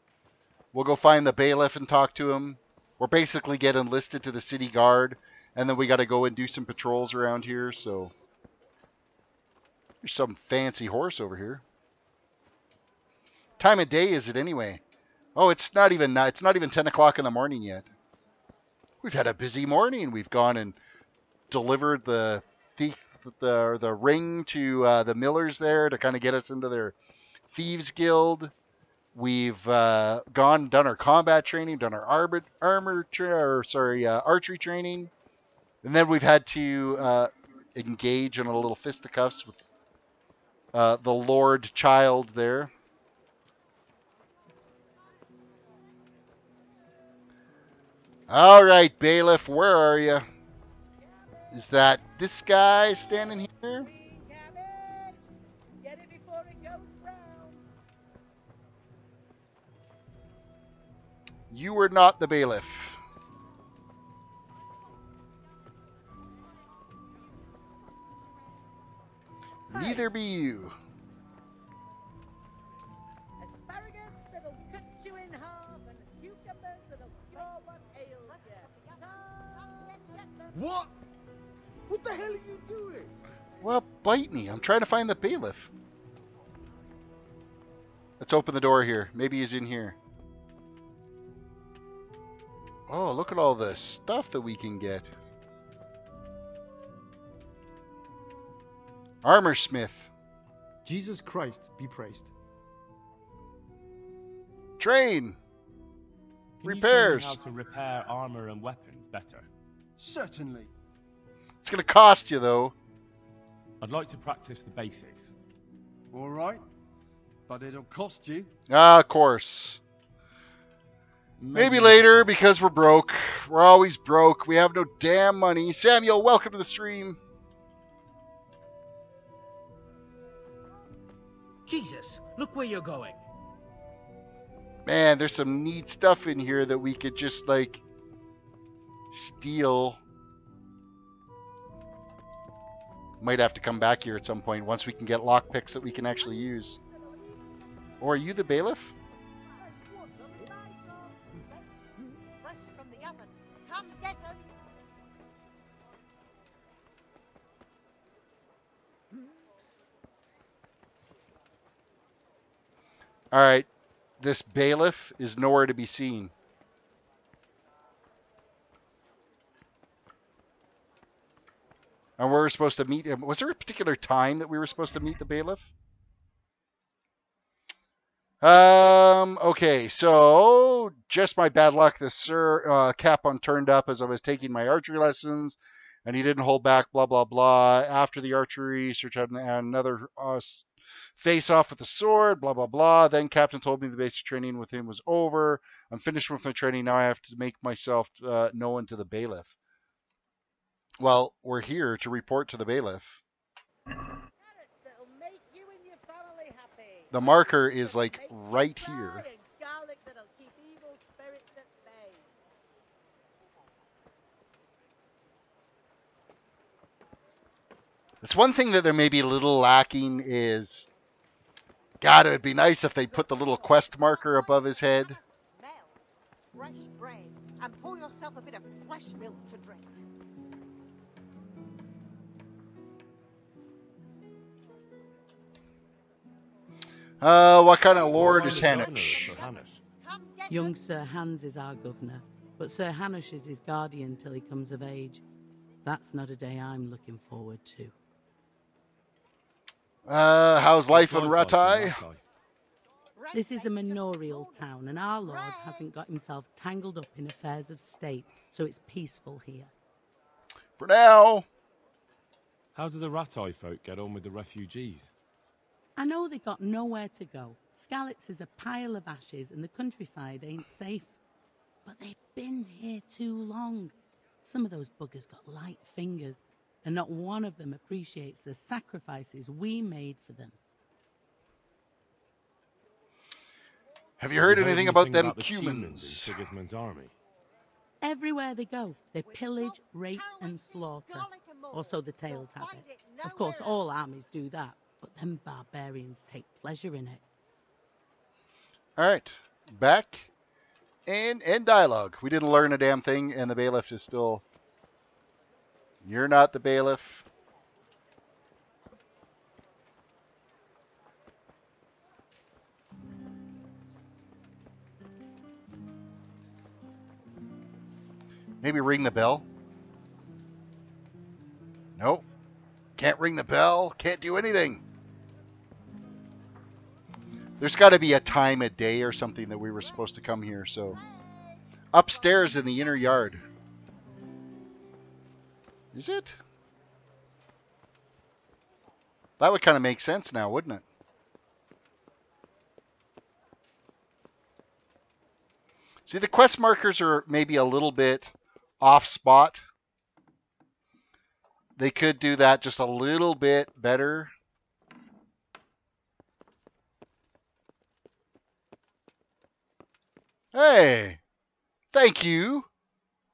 We'll go find the bailiff and talk to him. We're basically getting enlisted to the city guard, and then we got to go and do some patrols around here, so... There's some fancy horse over here. Time of day is it anyway? Oh, it's not even 10 o'clock in the morning yet. We've had a busy morning. We've gone and delivered the ring to the millers there to kind of get us into their thieves guild. We've gone and done our combat training, done our archery training, and then we've had to engage in a little fisticuffs with the Lord Child there. All right, bailiff, where are you? Is that this guy standing here? Get it before it goes brown. You were not the bailiff. Neither be you. Asparagus that'll cut you in half, and cucumbers that'll cure what ails you. Get them. What? What the hell are you doing? Well, bite me. I'm trying to find the bailiff. Let's open the door here. Maybe he's in here. Oh, look at all the stuff that we can get. Armor smith. Jesus Christ be praised. Train. Can Repairs. you show me how to repair armor and weapons better? Certainly. It's going to cost you, though. I'd like to practice the basics. All right. But it'll cost you. Ah, of course. Maybe later, because we're broke. We're always broke. We have no damn money. Samuel, welcome to the stream. Jesus, look where you're going. Man, there's some neat stuff in here that we could just, like, steal. Might have to come back here at some point once we can get lockpicks that we can actually use. Or are you the bailiff? Fresh from the oven. Come get 'em. Alright. This bailiff is nowhere to be seen. And we're supposed to meet him. Was there a particular time that we were supposed to meet the bailiff? Okay, so just my bad luck. The Capon turned up as I was taking my archery lessons, and he didn't hold back, blah, blah, blah. After the archery, Search had another face-off with the sword, blah, blah, blah. Then Captain told me the basic training with him was over. I'm finished with my training. Now I have to make myself known to the bailiff. Well, we're here to report to the bailiff. That'll make you and your family happy. The marker is like right here. And garlic that'll keep evil spirits at bay. It's one thing that there may be a little lacking is, God, it would be nice if they put the little quest marker above his head. Smell. Fresh bread. And pour yourself a bit of fresh milk to drink. What kind of lord is Hanush? Young Sir Hans is our governor, but Sir Hanush is his guardian till he comes of age. That's not a day I'm looking forward to. How's life in Ratai? This is a manorial town, and our lord hasn't got himself tangled up in affairs of state, so it's peaceful here. For now. How do the Ratai folk get on with the refugees? I know they got nowhere to go. Skalitz is a pile of ashes and the countryside ain't safe. But they've been here too long. Some of those buggers got light fingers, and not one of them appreciates the sacrifices we made for them. Have you heard anything about them the Cumans? Sigismund's army? Everywhere they go, they pillage, rape and slaughter. Or so the tales have it. Of course, all armies do that. But them barbarians take pleasure in it. All right, back and dialogue. We didn't learn a damn thing, and the bailiff is still. You're not the bailiff. Maybe ring the bell. Nope. Can't ring the bell. Can't do anything. There's got to be a time of day or something that we were supposed to come here, so. Upstairs in the inner yard. Is it? That would kind of make sense now, wouldn't it? See, the quest markers are maybe a little bit off spot. They could do that just a little bit better. Hey, thank you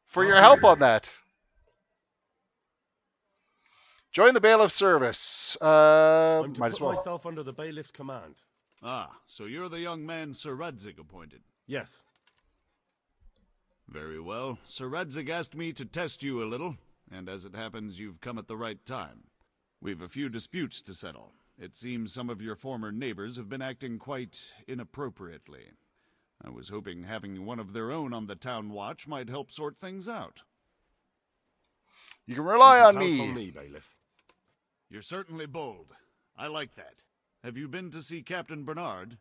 for your help on that. Join the bailiff's service. I'm to might put as well. myself under the bailiff's command. Ah, so you're the young man Sir Radzig appointed. Yes. Very well. Sir Radzig asked me to test you a little, and as it happens, you've come at the right time. We've a few disputes to settle. It seems some of your former neighbors have been acting quite inappropriately. I was hoping having one of their own on the town watch might help sort things out. You can rely on Count me. on me, bailiff. You're certainly bold. I like that. Have you been to see Captain Bernard?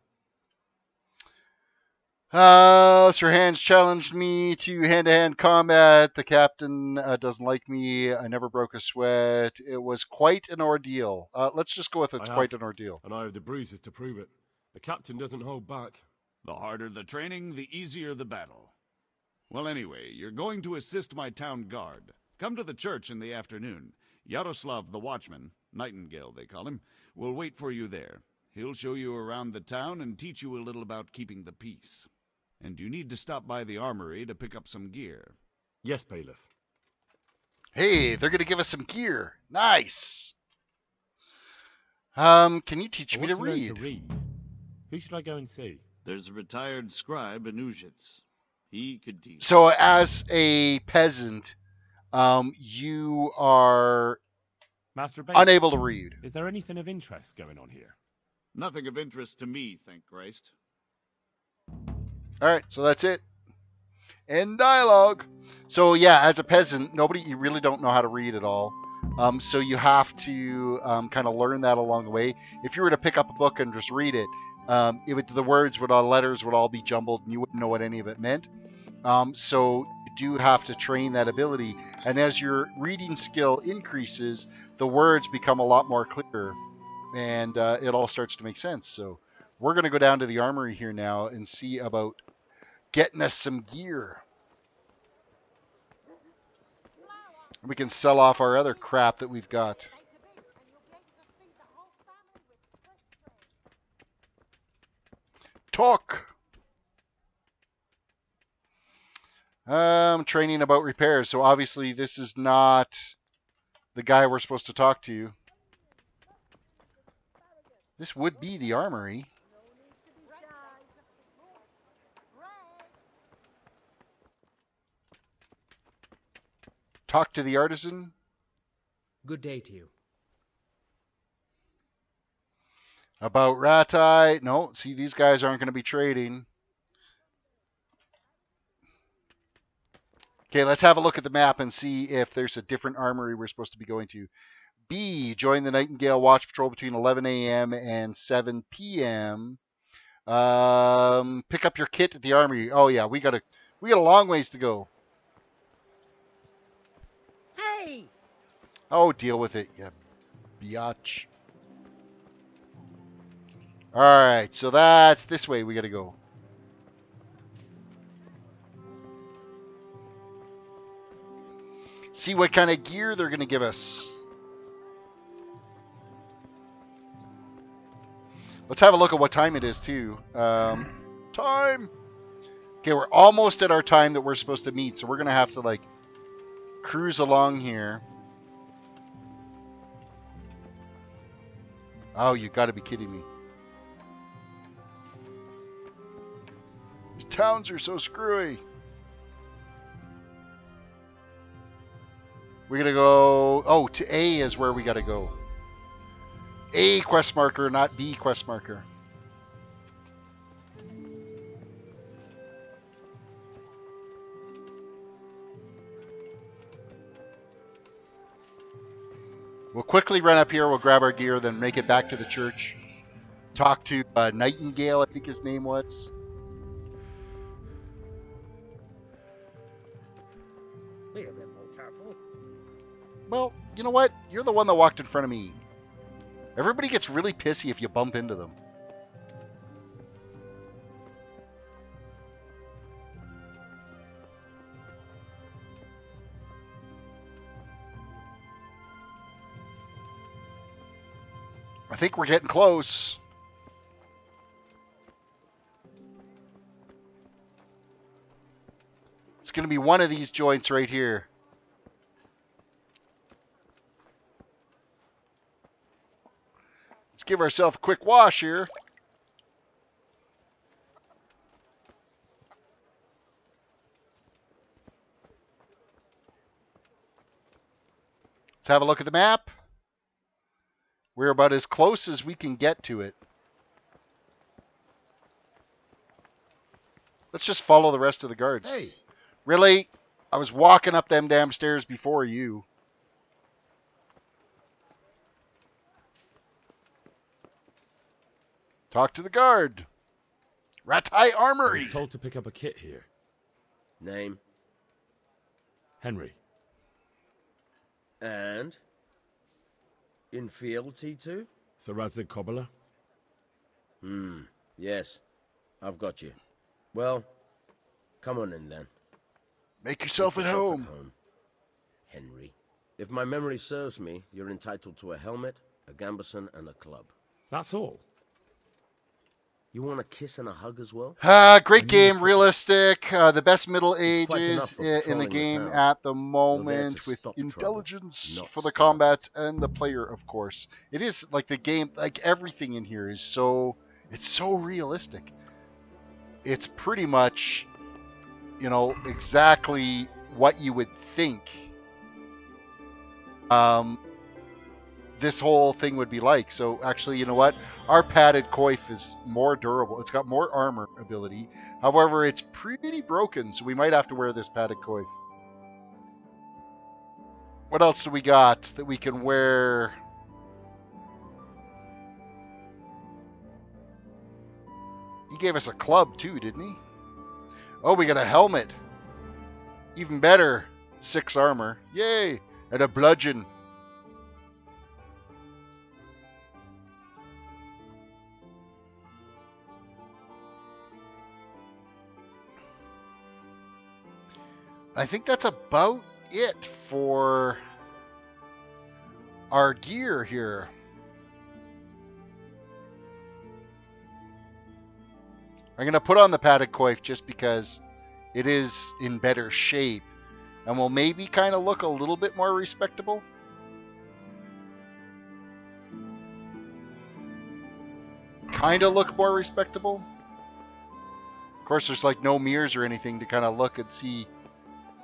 Sir Hans challenged me to hand-to-hand combat. The captain doesn't like me. I never broke a sweat. It was quite an ordeal. Let's just go with it's quite an ordeal. And I have the bruises to prove it. The captain doesn't hold back. The harder the training, the easier the battle. Well, anyway, you're going to assist my town guard. Come to the church in the afternoon. Yaroslav the watchman, Nightingale they call him, will wait for you there. He'll show you around the town and teach you a little about keeping the peace. And you need to stop by the armory to pick up some gear. Yes, bailiff. Hey, they're going to give us some gear. Nice. Can you teach I me want to learn read? to read. Who should I go and see? There's a retired scribe in Uzhitz. He could teach. So, as a peasant, you are Master Bates, unable to read. is there anything of interest going on here? Nothing of interest to me, thank Christ. All right, so that's it. End dialogue. So yeah, as a peasant, you really don't know how to read at all. So you have to kind of learn that along the way. If you were to pick up a book and just read it, the letters would all be jumbled, and you wouldn't know what any of it meant. So you do have to train that ability, and as your reading skill increases, the words become a lot more clear, and it all starts to make sense. So we're going to go down to the armory here now and see about getting us some gear. We can sell off our other crap that we've got. Talk. Training about repairs. So obviously this is not the guy we're supposed to talk to. This would be the armory. Talk to the artisan. Good day to you. About Ratai. No, see, these guys aren't going to be trading. Okay, let's have a look at the map and see if there's a different armory we're supposed to be going to. B, join the Nightingale Watch Patrol between 11 a.m. and 7 p.m. Pick up your kit at the armory. Oh yeah, we got a long ways to go. Hey! Oh, deal with it, you biatch. Alright, so that's this way we gotta go. See what kind of gear they're gonna give us. Let's have a look at what time it is, too. Time! Okay, we're almost at our time that we're supposed to meet, so we're gonna have to, like, cruise along here. Oh, you gotta be kidding me. These towns are so screwy. We're gonna go... Oh, to A is where we gotta go. A quest marker, not B quest marker. We'll quickly run up here, we'll grab our gear, then make it back to the church. Talk to Nightingale, I think his name was. Be a bit more careful. Well, you know what? You're the one that walked in front of me. Everybody gets really pissy if you bump into them. I think we're getting close. It's going to be one of these joints right here. Let's give ourselves a quick wash here. Let's have a look at the map. We're about as close as we can get to it. Let's just follow the rest of the guards. Hey. Really? I was walking up them damn stairs before you. Talk to the guard. Ratai Armory. I was told to pick up a kit here. Name? Henry. And? In fealty to? Sir Radzig Kobyla? Yes. I've got you. Well, come on in then. Make yourself at home. Henry. If my memory serves me, you're entitled to a helmet, a gambeson, and a club. That's all? You want a kiss and a hug as well? Great game, realistic, the best Middle It's quite enough Ages for in the patrolling the game town. at the You're there moment, to with stop intelligence trouble, not for the start combat and the player, of course. It is like the game, like everything in here is it's so realistic. It's pretty much, exactly what you would think this whole thing would be like. So actually, you know what? Our padded coif is more durable. It's got more armor ability. However, it's pretty broken, so we might have to wear this padded coif. What else do we got that we can wear? He gave us a club too, didn't he? Oh, we got a helmet. Even better. 6 armor. Yay! And a bludgeon. I think that's about it for our gear here. I'm going to put on the padded coif just because it is in better shape and will maybe kind of look a little bit more respectable. Kind of look more respectable. Of course, there's like no mirrors or anything to kind of look and see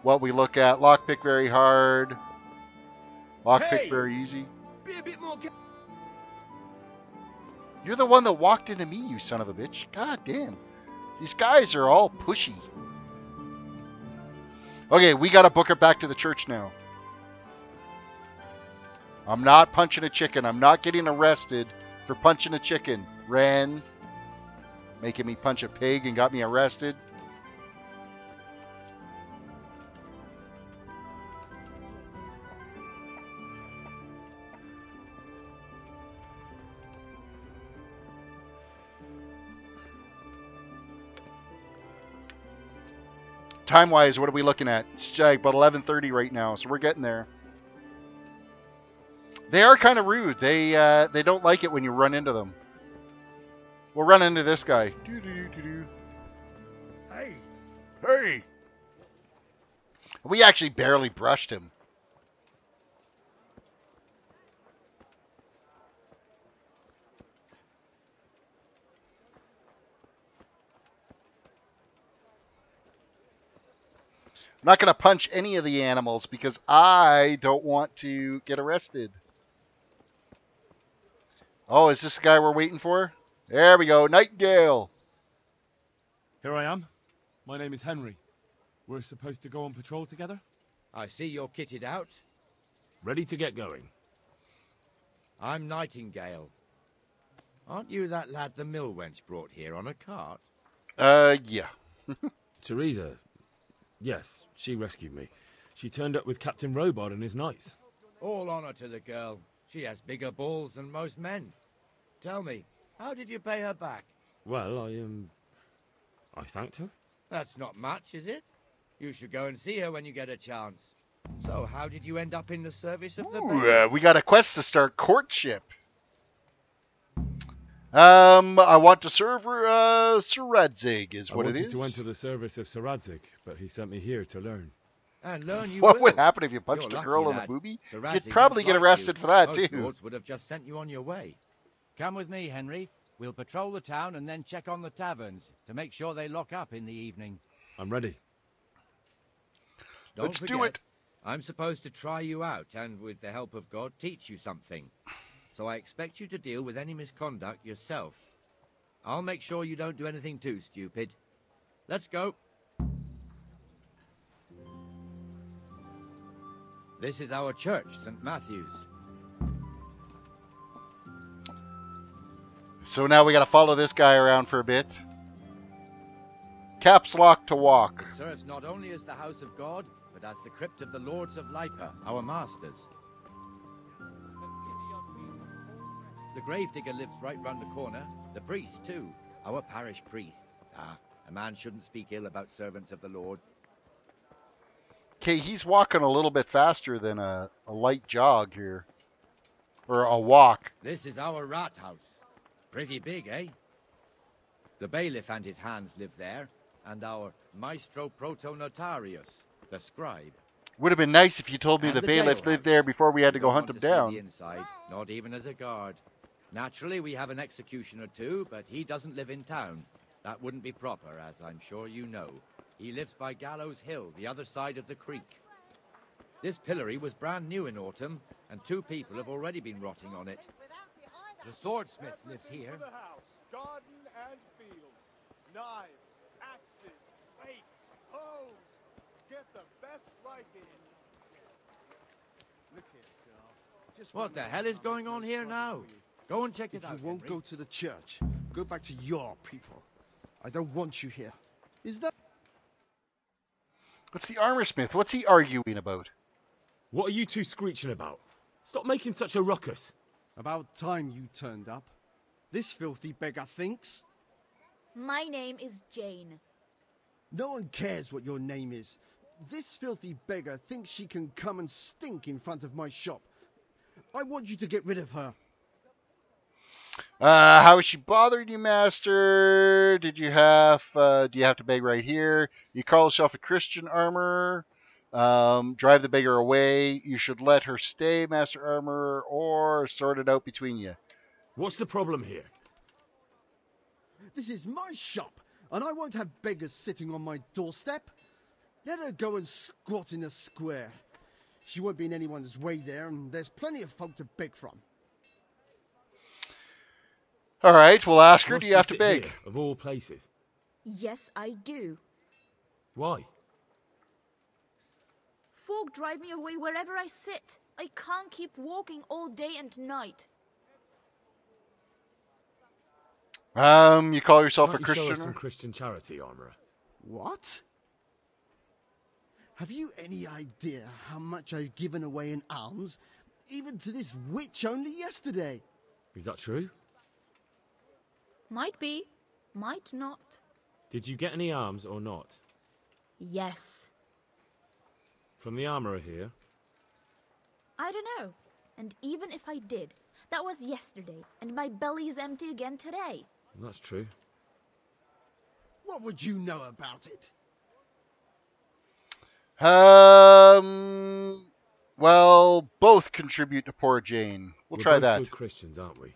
what we look at. Lockpick very hard. Lockpick very easy. Be a bit more. You're the one that walked into me, you son of a bitch. God damn. These guys are all pushy. Okay, we gotta book it back to the church now. I'm not punching a chicken. I'm not getting arrested for punching a chicken. Ren. Making me punch a pig and got me arrested. Time-wise, what are we looking at? It's about 11:30 right now, so we're getting there. They are kind of rude. They don't like it when you run into them. We'll run into this guy. Hey! Hey! We actually barely brushed him. I'm not going to punch any of the animals because I don't want to get arrested. Oh, is this the guy we're waiting for? There we go. Nightingale. Here I am. My name is Henry. We're supposed to go on patrol together? I see you're kitted out. Ready to get going. I'm Nightingale. Aren't you that lad the mill wench brought here on a cart? Yeah. Teresa. Yes, she rescued me. She turned up with Captain Robard and his knights. All honor to the girl. She has bigger balls than most men. Tell me, how did you pay her back? Well, I thanked her. That's not much, is it? You should go and see her when you get a chance. So, how did you end up in the service of the Ooh, we got a quest to start courtship. I want to serve Sir Radzig, is what it is. I wanted to enter the service of Sir Radzig, but he sent me here to learn. And learn you What will. would happen if you punched You're a girl lucky, in the lad. boobie? Sir You'd Radzig probably must get like arrested you. for that, Most too. lords would have just sent you on your way. Come with me, Henry. We'll patrol the town and then check on the taverns to make sure they lock up in the evening. I'm ready. Don't Let's forget, do it. I'm supposed to try you out and, with the help of God, teach you something. So I expect you to deal with any misconduct yourself. I'll make sure you don't do anything too stupid. Let's go. This is our church, St. Matthew's. So now we got to follow this guy around for a bit. Caps lock to walk. It serves not only as the house of God, but as the crypt of the Lords of Lipa, our masters. The gravedigger lives right round the corner. The priest, too. Our parish priest. A man shouldn't speak ill about servants of the Lord. Okay, he's walking a little bit faster than a light jog here. Or a walk. This is our rat house. Pretty big, eh? The bailiff and his hands live there, and our maestro protonotarius, the scribe. Would have been nice if you told me And the the bailiff jailhouse. lived there before we had to You go don't hunt want him to see down. the inside, not even as a guard. Naturally, we have an executioner too, but he doesn't live in town. That wouldn't be proper, as I'm sure you know. He lives by Gallows Hill, the other side of the creek. This pillory was brand new in autumn, and 2 people have already been rotting on it. The swordsmith lives here. The house, garden and field. Knives, axes, rakes, hoes. Get the best liking. Look here, girl. Just What the hell is going on here now? Go and check it out, If you won't Henry. go to the church, go back to your people. I don't want you here. Is that... What's the armor smith? What's he arguing about? What are you two screeching about? Stop making such a ruckus. About time you turned up. This filthy beggar thinks. My name is Jane. No one cares what your name is. This filthy beggar thinks she can come and stink in front of my shop. I want you to get rid of her. How is she bothering you, master? Do you have to beg right here? You call yourself a Christian armorer. Drive the beggar away. You should let her stay, master armorer, or sort it out between you. What's the problem here? This is my shop, and I won't have beggars sitting on my doorstep. Let her go and squat in a square. She won't be in anyone's way there, and there's plenty of folk to beg from. All right, we'll ask her. Must Do you have to sit beg? here, of all places? Yes, I do. Why? Folk drive me away wherever I sit. I can't keep walking all day and night. You call yourself a Can't you show us Christian? some Christian charity, armorer? What? Have you any idea how much I've given away in alms, even to this witch only yesterday? Is that true? Might be, might not. Did you get any arms or not? Yes. From the armourer here? I don't know. And even if I did, that was yesterday, and my belly's empty again today. That's true. What would you know about it? Well, both contribute to poor Jane. We'll We're try both that. good Christians, aren't we?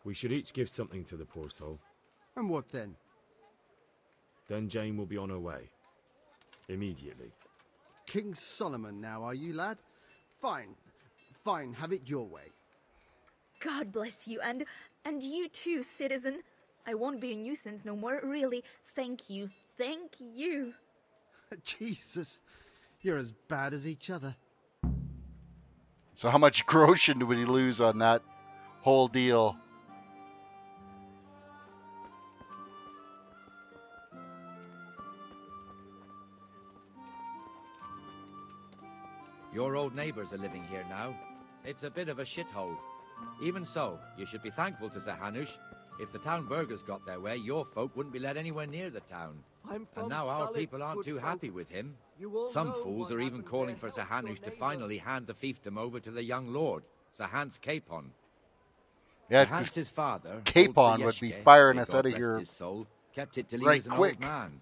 We should each give something to the poor soul. And what then? Then Jane will be on her way. Immediately. King Solomon now, are you, lad? Fine. Fine, have it your way. God bless you, and you too, citizen. I won't be a nuisance no more, really. Thank you. Thank you. Jesus, you're as bad as each other. So how much groschen would he lose on that whole deal? Your old neighbours are living here now. It's a bit of a shithole. Even so, you should be thankful to Sir Hanush. If the town burghers got their way, your folk wouldn't be let anywhere near the town. I'm from And now our Skalitz, people aren't good too folk. happy with him. You all Some know fools what are even happened calling there. for Sir Help your Hanush to neighbour. finally hand the fiefdom over to the young lord, Sir Hans Capon. Yeah, Sir Hans's father, Capon old would Sir be Yeshke, firing may us God out of rest here his soul, kept it till he right was an quick. old man.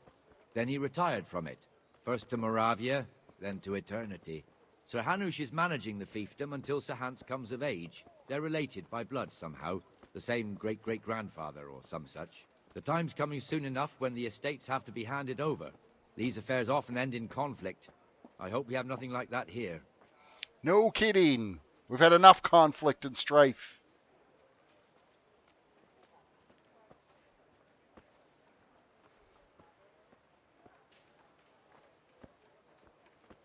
Then he retired from it, first to Moravia, then to eternity. Sir Hanush is managing the fiefdom until Sir Hans comes of age. They're related by blood somehow, the same great-great-grandfather or some such. The time's coming soon enough when the estates have to be handed over. These affairs often end in conflict. I hope we have nothing like that here. No kidding. We've had enough conflict and strife.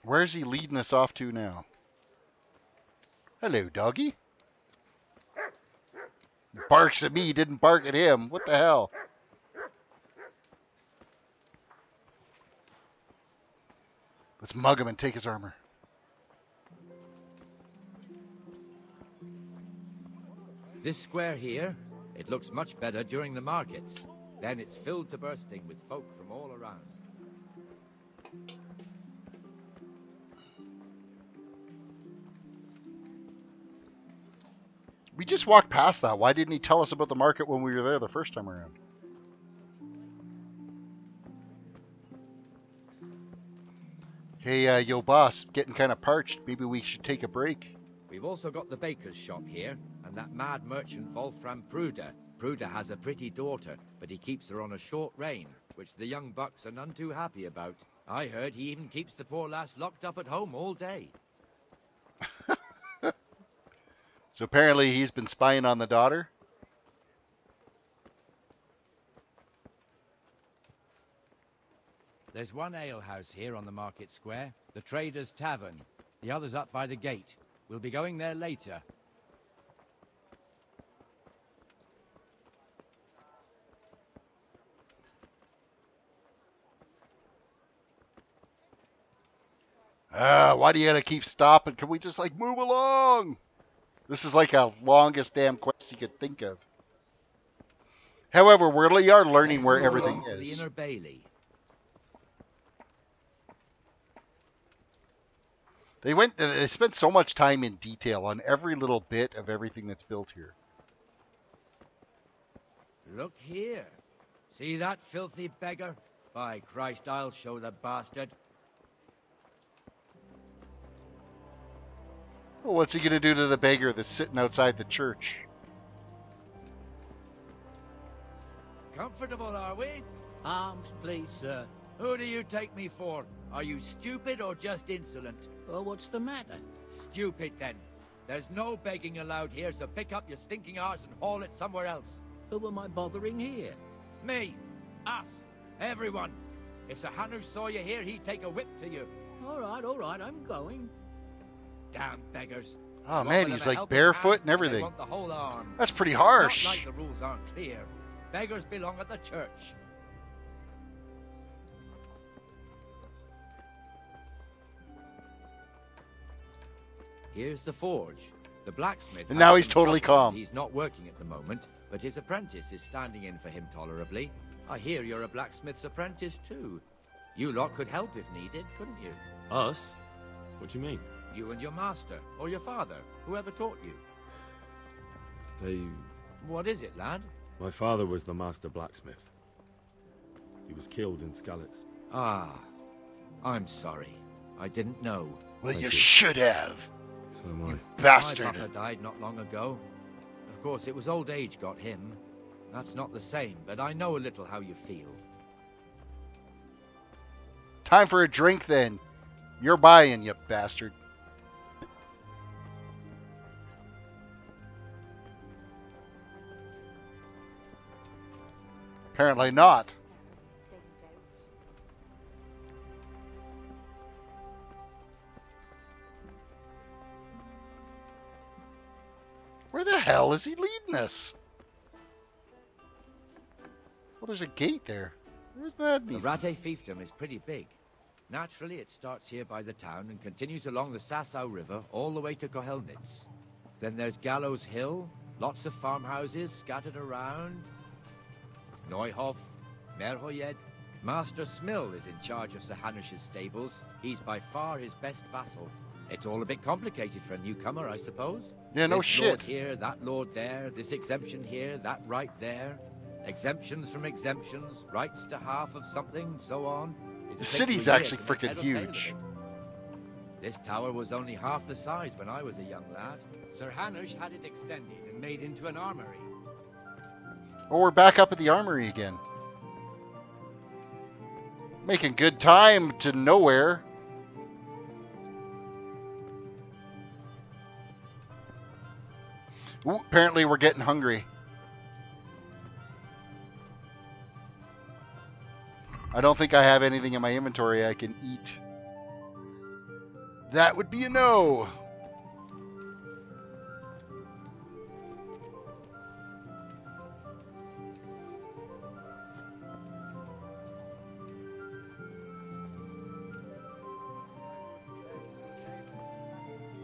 Where's he leading us off to now? Hello, doggy. Barks at me, didn't bark at him. What the hell? Let's mug him and take his armor. This square here, it looks much better during the markets. Then it's filled to bursting with folk from all around. We just walked past that. Why didn't he tell us about the market when we were there the first time around? Hey, yo, boss, getting kind of parched. Maybe we should take a break. We've also got the baker's shop here, and that mad merchant Wolfram Pruder. Pruder has a pretty daughter, but he keeps her on a short rein, which the young bucks are none too happy about. I heard he even keeps the poor lass locked up at home all day. So apparently he's been spying on the daughter. There's one alehouse here on the market square, the Trader's Tavern. The other's up by the gate. We'll be going there later. Why do you gotta keep stopping? Can we just, like, move along? This is like a longest damn quest you could think of. However, we are learning where everything To the is. inner bailey. They spent so much time in detail on every little bit of everything that's built here. Look here. See that filthy beggar? By Christ, I'll show the bastard. Well, what's he gonna do to the beggar that's sitting outside the church? Comfortable, are we? Arms, please, sir. Who do you take me for? Are you stupid or just insolent? Oh, what's the matter? Stupid, then. There's no begging allowed here, so pick up your stinking arse and haul it somewhere else. Who am I bothering here? Me. Us. Everyone. If Sir Hanush saw you here, he'd take a whip to you. All right, I'm going. Damn beggars. Oh You man, offer he's them a like helping barefoot hand, and everything. they want the whole arm. That's pretty It's harsh. Not like the rules aren't clear. Beggars belong at the church. Here's the forge. The blacksmith. And has now he's some totally trouble. calm. He's not working at the moment, but his apprentice is standing in for him tolerably. I hear you're a blacksmith's apprentice too. You lot could help if needed, couldn't you? Us? What do you mean? You and your master, or your father, whoever taught you. They... What is it, lad? My father was the master blacksmith. He was killed in Skalitz. Ah, I'm sorry. I didn't know. Well, Thank you you. should have. So am I. Bastard. My papa died not long ago. Of course, it was old age got him. That's not the same, but I know a little how you feel. Time for a drink then. You're buying, you bastard. Apparently not. Where the hell is he leading us? Well, there's a gate there. Where's that? The Rate fiefdom is pretty big. Naturally, it starts here by the town and continues along the Sasau River all the way to Kohelnitz. Then there's Gallows Hill, lots of farmhouses scattered around. Neuhof, Merhoyed. Master Smill is in charge of Sir Hanush's stables. He's by far his best vassal. It's all a bit complicated for a newcomer, I suppose. Yeah, no this shit. Lord here, that lord there, this exemption here, that right there. Exemptions from exemptions, rights to half of something, so on. It'll The take city's you a year actually to make freaking head or tail of huge. it. This tower was only half the size when I was a young lad. Sir Hanush had it extended and made into an armory. Oh, we're back up at the armory again. Making good time to nowhere. Ooh, apparently we're getting hungry. I don't think I have anything in my inventory I can eat. That would be a no.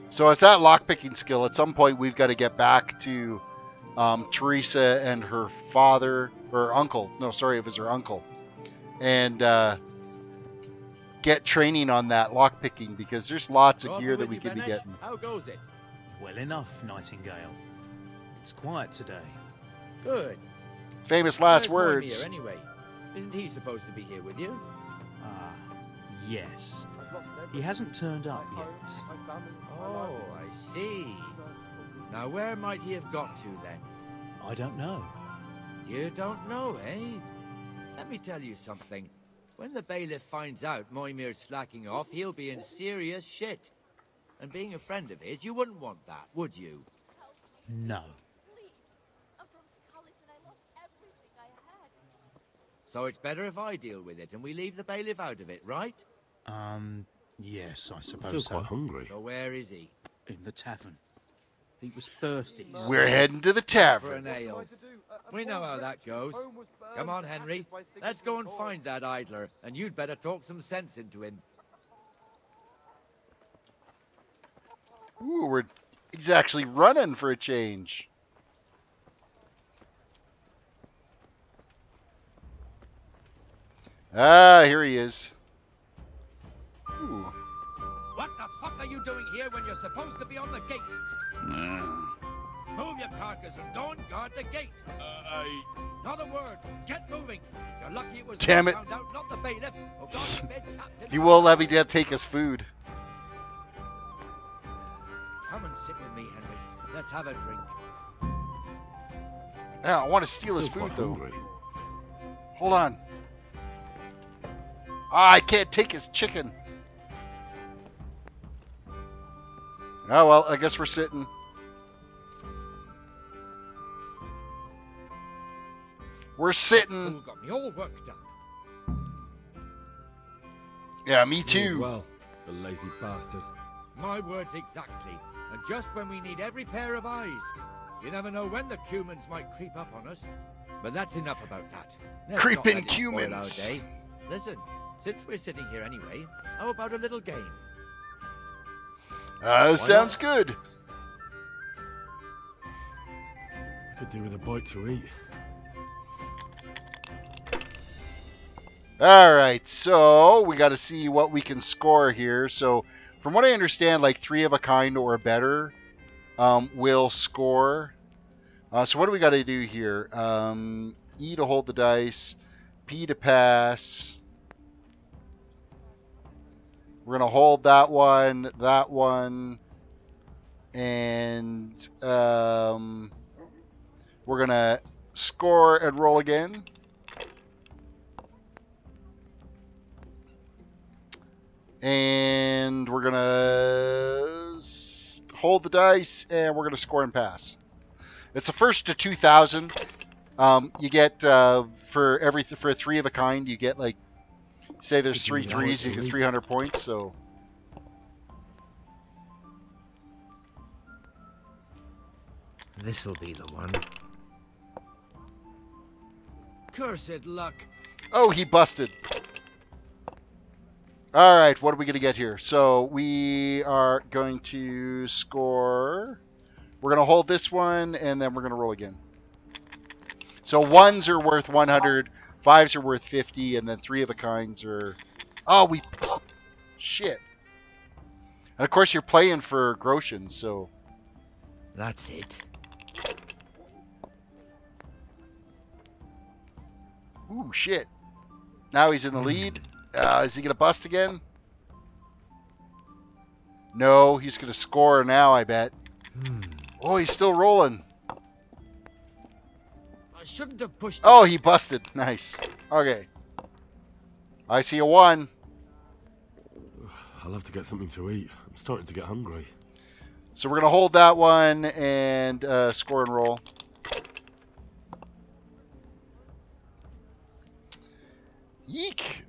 So it's that lockpicking skill. At some point, we've got to get back to Teresa and her father, or uncle. No, sorry, it was her uncle. And get training on that lockpicking, because there's lots of gear that we could be getting. How goes it? Well enough, Nightingale. It's quiet today. Good. Famous last Where's words. Boromir, anyway? Isn't he supposed to be here with you? Ah, yes. He hasn't turned up yet. Oh, I see. Now, where might he have got to, then? I don't know. You don't know, eh? Let me tell you something. When the bailiff finds out Moimir's slacking off, he'll be in serious shit. And being a friend of his, you wouldn't want that, would you? No. So it's better if I deal with it and we leave the bailiff out of it, right? Yes, I I suppose feel so. quite hungry. So where is he? In the tavern. He was thirsty. We're heading to the For tavern. an ale. We know how that goes. Come on, Henry. Let's go and find that idler, and you'd better talk some sense into him. Ooh, he's actually running for a change. Ah, here he is. Ooh. What the fuck are you doing here when you're supposed to be on the gate? Move your carcass and go and guard the gate. Not a word. Get moving. You're lucky it was Damn it. found out, not the bailiff. Oh, God forbid, Captain. He won't let me take his food. Come and sit with me, Henry. Let's have a drink. Yeah, I want to steal his feel food quite though. hungry. Hold on. Ah, I can't take his chicken. Oh well, I guess we're sitting. We're sitting. Fool got me all worked up. Yeah, me Me as too. well, the lazy bastard. My words exactly. And just when we need every pair of eyes. You never know when the cumans might creep up on us. But that's enough about that. Let's not Creeping let it spoil our cumans. day. Listen, since we're sitting here anyway, how about a little game? Sounds good. Could do with a bite to eat. All right, so we got to see what we can score here. So, from what I understand, like 3 of a kind or better will score. So, what do we got to do here? E to hold the dice, P to pass. We're gonna hold that one, and we're gonna score and roll again. And we're gonna hold the dice, and we're gonna score and pass. It's the first to 2,000. You get for a 3 of a kind, you get like, say there's 3 threes, you get 300 points. So This'll be the one. Cursed luck. oh, he busted. All right, what are we gonna get here? So we are going to score. We're gonna hold this one, and then we're gonna roll again. So 1s are worth 100, 5s are worth 50, and then 3 of a kinds are. Oh, we shit. And of course, you're playing for grotions, so. That's it. Ooh, shit. Now he's in the lead. Is he gonna bust again? No, he's gonna score now, I bet. Oh, he's still rolling. I shouldn't have pushed. Oh, he busted. Nice. Okay. I see a 1. I'll have to get something to eat. I'm starting to get hungry. So we're gonna hold that one and score and roll. Yeek.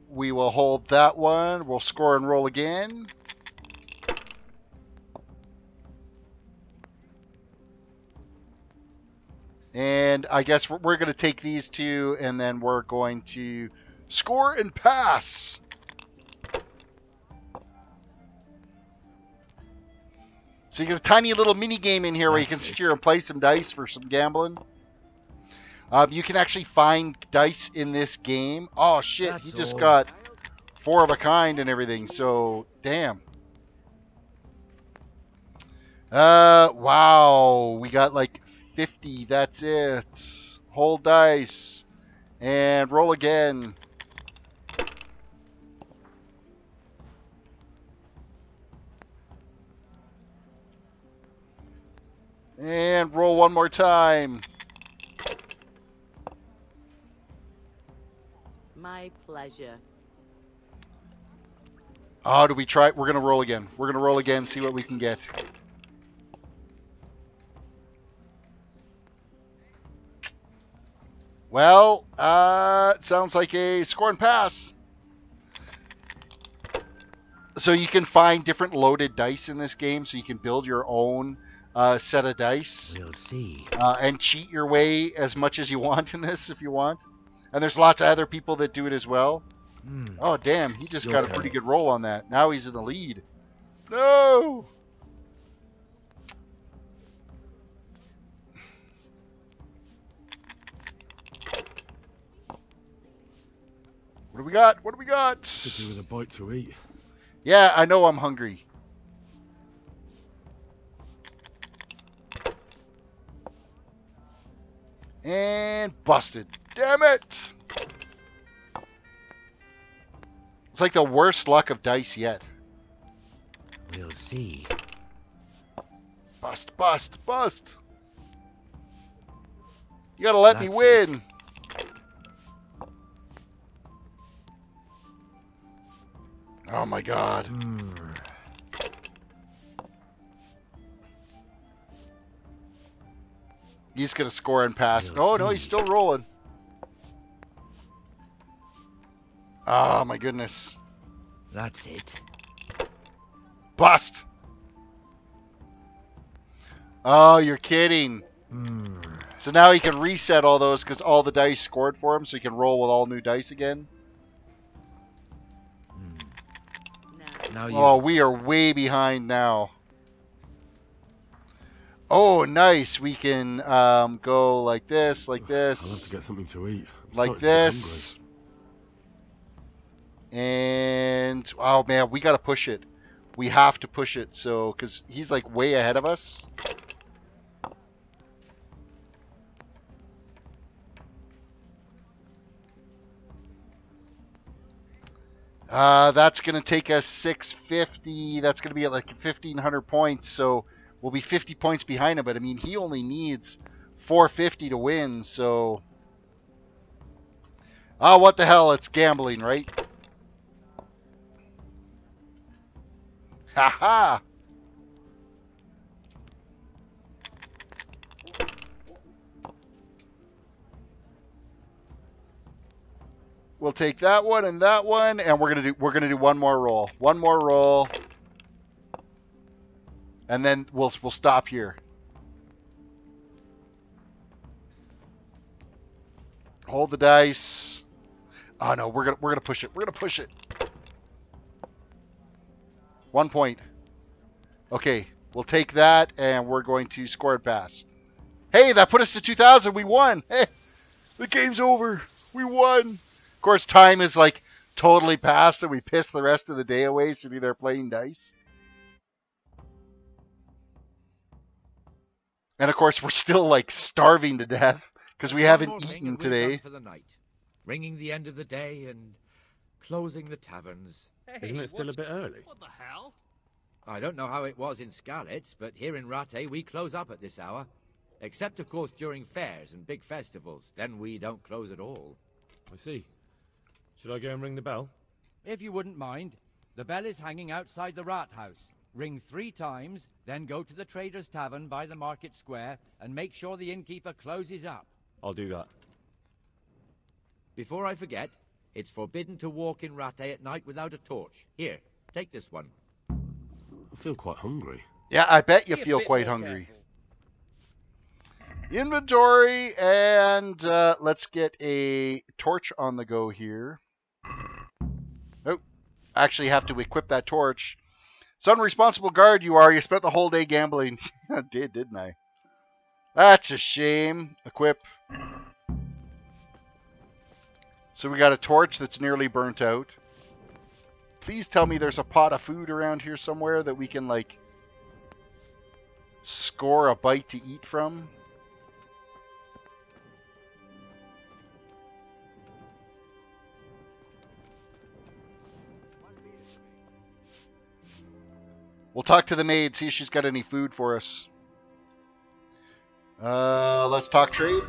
We will hold that one. We'll score and roll again. And I guess we're going to take these 2, and then we're going to score and pass. So you get a tiny little mini game in here where you can sit here and play some dice for some gambling. You can actually find dice in this game. Oh shit, he just got 4 of a kind and everything, so damn. Wow, we got like 50, that's it. Hold dice and roll again. And roll one more time. My pleasure. Oh, do we try? We're going to roll again. We're going to roll again, see what we can get. Well, it sounds like a score and pass. So you can find different loaded dice in this game, so you can build your own set of dice. We'll see. And cheat your way as much as you want in this, if you want. And there's lots of other people that do it as well. Oh, damn. He just got a pretty good roll on that. Now he's in the lead. No! What do we got? What do we got? Could do with a bite to eat. Yeah, I know I'm hungry. And busted. Damn it! It's like the worst luck of dice yet. We'll see. Bust, bust, bust. You gotta let me win. Oh my god. He's gonna score and pass. Oh no, he's still rolling. Oh my goodness. That's it. Bust. Oh, you're kidding. So now he can reset all those because all the dice scored for him, so he can roll with all new dice again. Now you. Oh, we are way behind now. Oh, nice. We can go like this, like this. I'll have to get something to eat. I'm like starting to get this. And, oh man, we got to push it. We have to push it, so, because he's like way ahead of us. That's going to take us 650. That's going to be at like 1,500 points, so we'll be 50 points behind him. But, I mean, he only needs 450 to win, so... Oh, what the hell? It's gambling, right? Ha-ha! We'll take that one, and we're gonna do one more roll. One more roll. And then we'll stop here. Hold the dice. Oh no, we're gonna push it. We're gonna push it. 1 point. Okay, we'll take that, and we're going to score and pass. Hey, that put us to 2,000. We won. Hey, the game's over. We won. Of course, time is like totally passed, and we pissed the rest of the day away sitting there playing dice. And of course, we're still like starving to death because we haven't eaten today. For the night, ringing the end of the day and closing the taverns. Hey, isn't it still a bit early? What the hell? I don't know how it was in Skalitz, but here in Rattay we close up at this hour. Except, of course, during fairs and big festivals. Then we don't close at all. I see. Should I go and ring the bell? If you wouldn't mind. The bell is hanging outside the rat house. Ring 3 times, then go to the Trader's Tavern by the market square and make sure the innkeeper closes up. I'll do that. Before I forget, it's forbidden to walk in Rattay at night without a torch. Here, take this one. I feel quite hungry. Yeah, I bet you feel quite hungry. Inventory, and let's get a torch on the go here. Oh, I actually have to equip that torch. Son, responsible guard you are. You spent the whole day gambling. I did, didn't I? That's a shame. Equip. So we got a torch that's nearly burnt out. Please tell me there's a pot of food around here somewhere that we can, like, score a bite to eat from. We'll talk to the maid, see if she's got any food for us. Let's talk trade.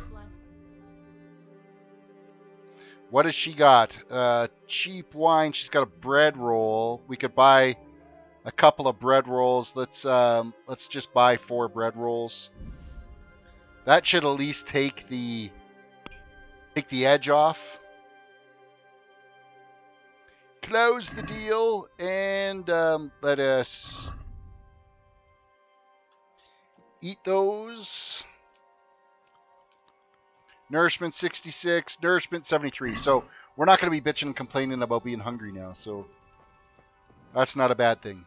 What has she got? Cheap wine. She's got a bread roll. We could buy a couple of bread rolls. Let's just buy 4 bread rolls. That should at least take the edge off. Close the deal and let us eat those. Nourishment 66, nourishment 73. So we're not going to be bitching and complaining about being hungry now. So that's not a bad thing.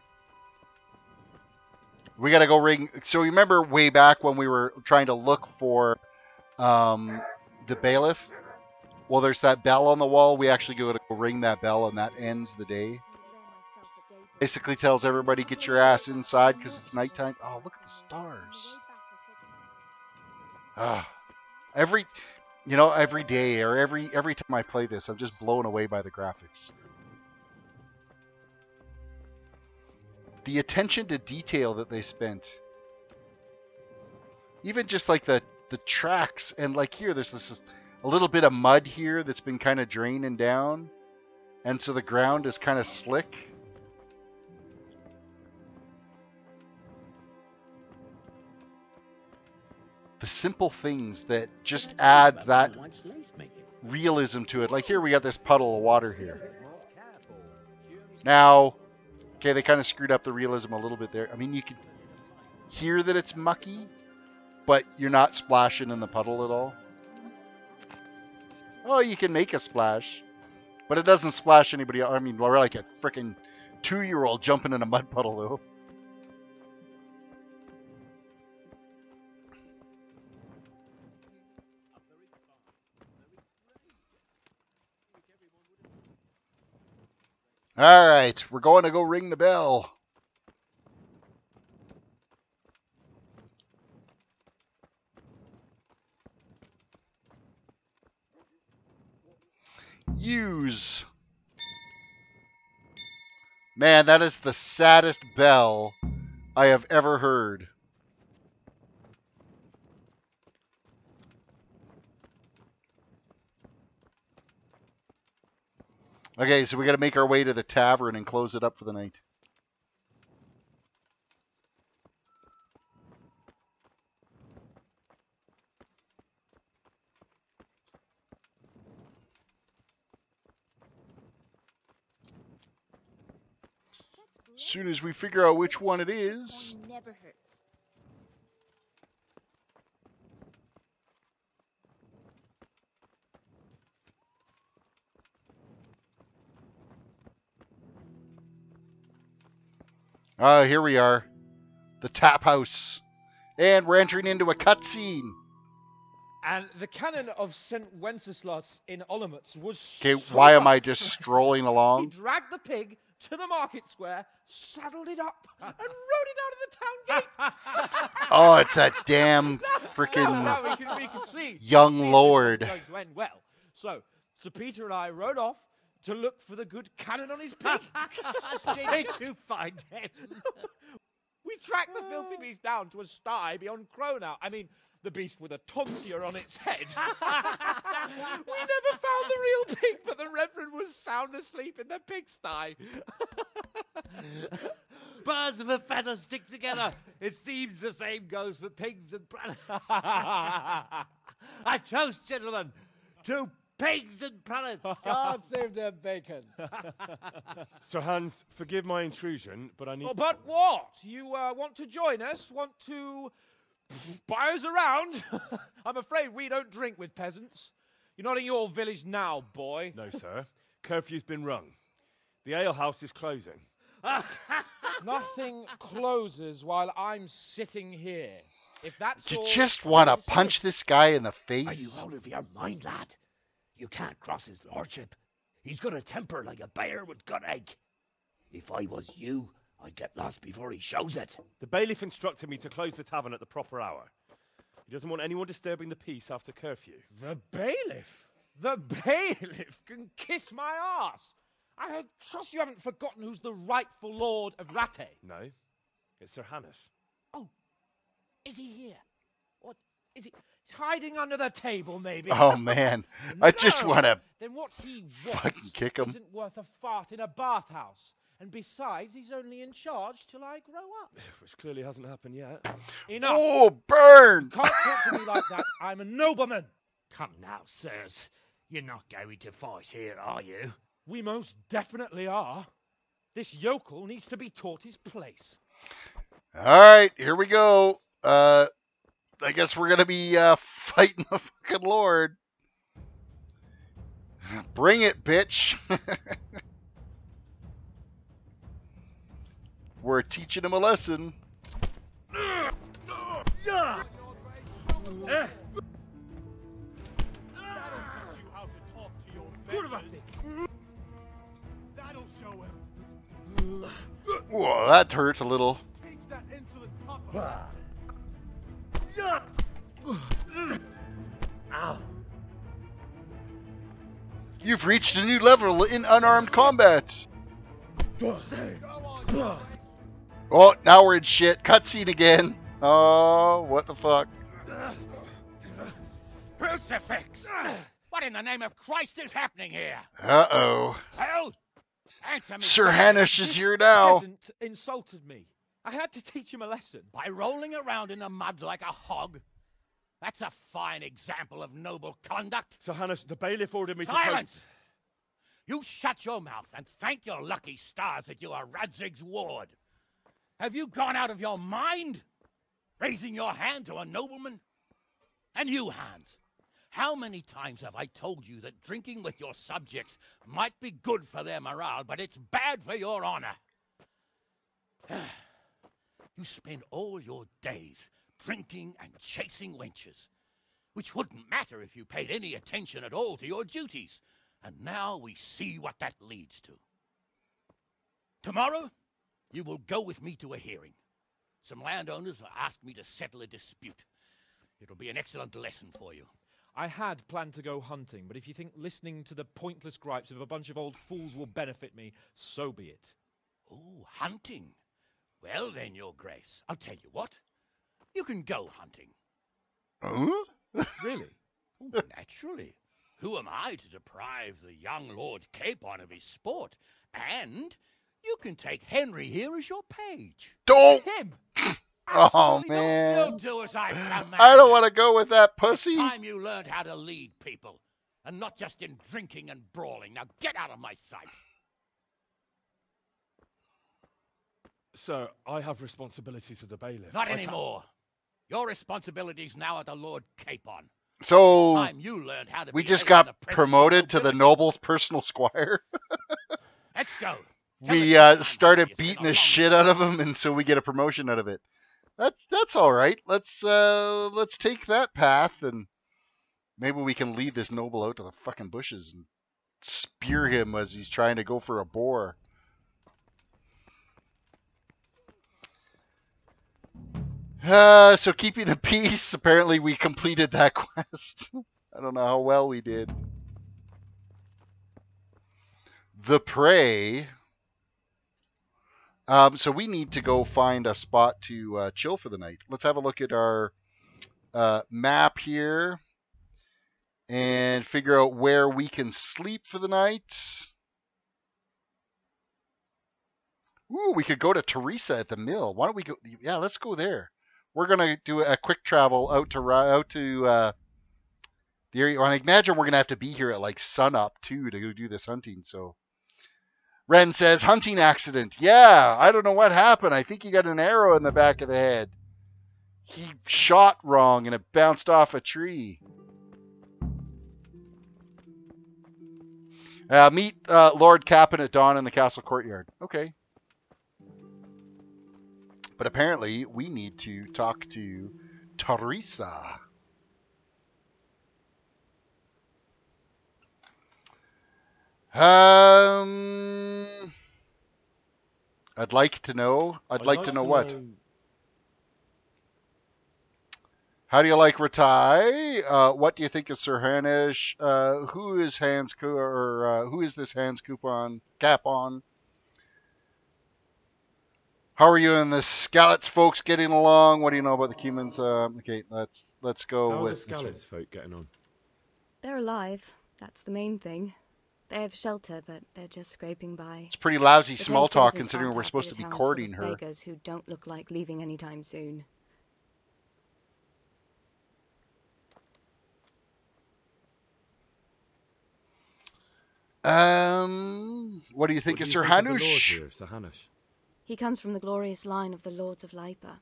We got to go ring. So remember way back when we were trying to look for the bailiff? Well, there's that bell on the wall. We actually go to go ring that bell, and that ends the day. Basically tells everybody, get your ass inside because it's nighttime. Oh, look at the stars. Every day or every time I play this, I'm just blown away by the graphics. The attention to detail that they spent. Even just like the tracks, and like here, there's this a little bit of mud here that's been kind of draining down, and so the ground is kind of slick. The simple things that just add that realism to it. Like here, we got this puddle of water here. Now, okay, they kind of screwed up the realism a little bit there. I mean, you can hear that it's mucky, but you're not splashing in the puddle at all. Oh, you can make a splash, but it doesn't splash anybody else. I mean, we're like a freaking 2-year-old jumping in a mud puddle, though. All right, we're going to go ring the bell. Use. Man, that is the saddest bell I have ever heard. Okay, so we got to make our way to the tavern and close it up for the night. As soon as we figure out which one it is. Never hurts. Here we are. The tap house. And we're entering into a cutscene. And the canon of St. Wenceslas in Olomouc was Okay, so why am I just strolling along? He dragged the pig to the market square, saddled it up, and rode it out of the town gate. Oh, it's that damn freaking we can see, young this lord. was going to end well. So, Sir Peter and I rode off to look for the good canon on his pig. Did you find him? We tracked the filthy beast down to a sty beyond Cronow. I mean, the beast with a tonsure on its head. We never found the real pig, but the Reverend was sound asleep in the pigsty. Birds of a feather stick together. It seems the same goes for pigs and planets. I toast, gentlemen, to pigs and planets. God save their bacon. Sir Hans, forgive my intrusion, but I need... Oh, but what? You want to join us? Want to buy us around? I'm afraid we don't drink with peasants. You're not in your village now, boy. No, sir. Curfew's been rung. The alehouse is closing. Nothing closes while I'm sitting here. If that's You all, just want to punch this guy in the face? Are you out of your mind, lad? You can't cross his lordship. He's got a temper like a bear with gut ache. If I was you, I'd get lost before he shows it. The bailiff instructed me to close the tavern at the proper hour. He doesn't want anyone disturbing the peace after curfew. The bailiff? The bailiff can kiss my arse. I trust you haven't forgotten who's the rightful lord of Rattay. No, it's Sir Hannes. Oh, is he here? What? Is he hiding under the table, maybe? Oh, man. I just No! want to Then what he fucking wants kick him. isn't worth a fart in a bathhouse. And besides, he's only in charge till I grow up. Which clearly hasn't happened yet. Enough! Oh, burn! You can't talk to me like that. I'm a nobleman. Come now, sirs. You're not going to fight here, are you? We most definitely are. This yokel needs to be taught his place. All right, here we go. I guess we're going to be fighting the fucking Lord. Bring it, bitch. We're teaching him a lesson. That'll teach you how to talk to your betters. That'll show him. Whoa, that hurt a little. Teach that insolent papa. You've reached a new level in unarmed combat. Oh, now we're in shit. Cutscene again. Oh, what the fuck? Crucifix! What in the name of Christ is happening here? Uh-oh. Hell? Answer me. Sir Hanish is here now. Peasant insulted me. I had to teach him a lesson. By rolling around in the mud like a hog? That's a fine example of noble conduct. Sir Hanish, the bailiff ordered me Silence! You shut your mouth and thank your lucky stars that you are Radzig's ward. Have you gone out of your mind? Raising your hand to a nobleman? And you, Hans, how many times have I told you that drinking with your subjects might be good for their morale, but it's bad for your honor? You spend all your days drinking and chasing wenches, which wouldn't matter if you paid any attention at all to your duties. And now we see what that leads to. Tomorrow, you will go with me to a hearing. Some landowners have asked me to settle a dispute. It'll be an excellent lesson for you. I had planned to go hunting, but if you think listening to the pointless gripes of a bunch of old fools will benefit me, so be it. Oh, hunting. Well then, Your Grace, I'll tell you what. You can go hunting. Huh? Really? Oh, naturally. Who am I to deprive the young Lord Capon of his sport? And you can take Henry here as your page. Don't! Him! Oh, man. You'll do as I've commanded. I don't want to go with that pussy. It's time you learned how to lead people, and not just in drinking and brawling. Now get out of my sight. Sir, I have responsibilities as the bailiff. Not anymore. Your responsibilities now are the Lord Capon. So, It's time you learned how to we behave just in got the presence of promoted to the nobility. noble's personal squire. Let's go. We started beating the shit out of him, and so we get a promotion out of it. That's all right. Let's take that path, and maybe we can lead this noble out to the fucking bushes and spear him as he's trying to go for a boar. So keeping the peace. Apparently, we completed that quest. I don't know how well we did. The prey. So we need to go find a spot to chill for the night. Let's have a look at our map here and figure out where we can sleep for the night. Ooh, we could go to Teresa at the mill. Why don't we go? Yeah, let's go there. We're gonna do a quick travel out to the area. I imagine we're gonna have to be here at like sunup too to go do this hunting. So. Ren says, hunting accident. Yeah, I don't know what happened. I think he got an arrow in the back of the head. He shot wrong and it bounced off a tree. Meet Lord Capon at dawn in the castle courtyard. Okay. But apparently we need to talk to Teresa. I'd like to know. I'd like to know what. How do you like Ratai? What do you think of Sir Hanish? Who is who is this Hans Capon? How are you and the Skalitz folks getting along? What do you know about the Cumans? Okay, let's go How are with the Skalitz folk getting on? They're alive. That's the main thing. They have shelter, but they're just scraping by. It's pretty lousy The small Thames talk citizens considering aren't we're happy supposed the to be town is full courting of her. beggars who don't look like leaving anytime soon. What do you think What of do Sir you think of the Lord Hanush? here, Sir Hanush? He comes from the glorious line of the Lords of Lipa.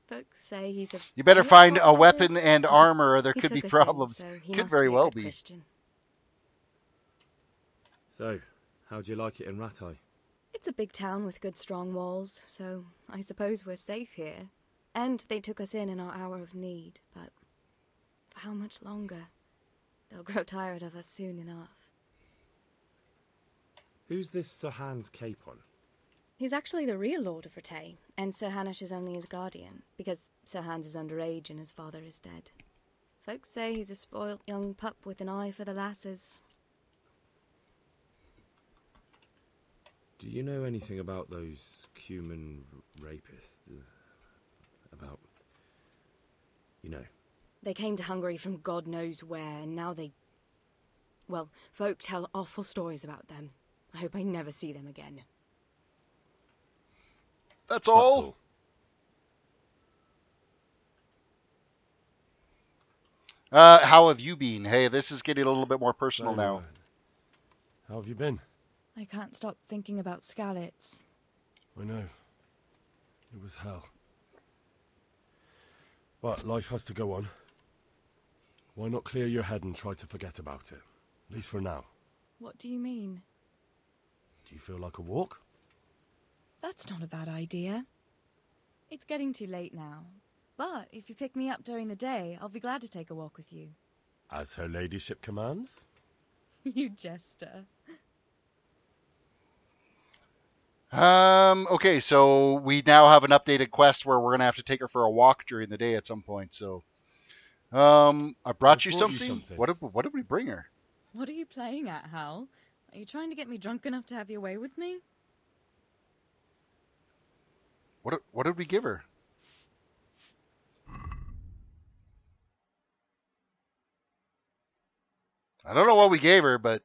Folks say he's a... You better bit find a hot-headed. weapon and armor, or there He could be took us in, problems. so he Could must very be a well good be. Christian. So, how do you like it in Ratai? It's a big town with good strong walls, so I suppose we're safe here. And they took us in our hour of need, but for how much longer? They'll grow tired of us soon enough. Who's this Sir Hans Capon? He's actually the real Lord of Rattay, and Sir Hanush is only his guardian, because Sir Hans is underage and his father is dead. Folks say he's a spoilt young pup with an eye for the lasses. Do you know anything about those Cuman rapists? About... you know. They came to Hungary from God knows where, and now they... well, folk tell awful stories about them. I hope I never see them again. That's all. How have you been? Hey, this is getting a little bit more personal now. How have you been? I can't stop thinking about Skalitz. I know. It was hell. But life has to go on. Why not clear your head and try to forget about it? At least for now. What do you mean? Do you feel like a walk? That's not a bad idea. It's getting too late now. But if you pick me up during the day, I'll be glad to take a walk with you. As her ladyship commands? You jester. Okay, so we now have an updated quest where we're gonna have to take her for a walk during the day at some point. So, I brought you something. What did we bring her? What are you playing at, Hal? Are you trying to get me drunk enough to have your way with me? What did we give her? I don't know what we gave her, but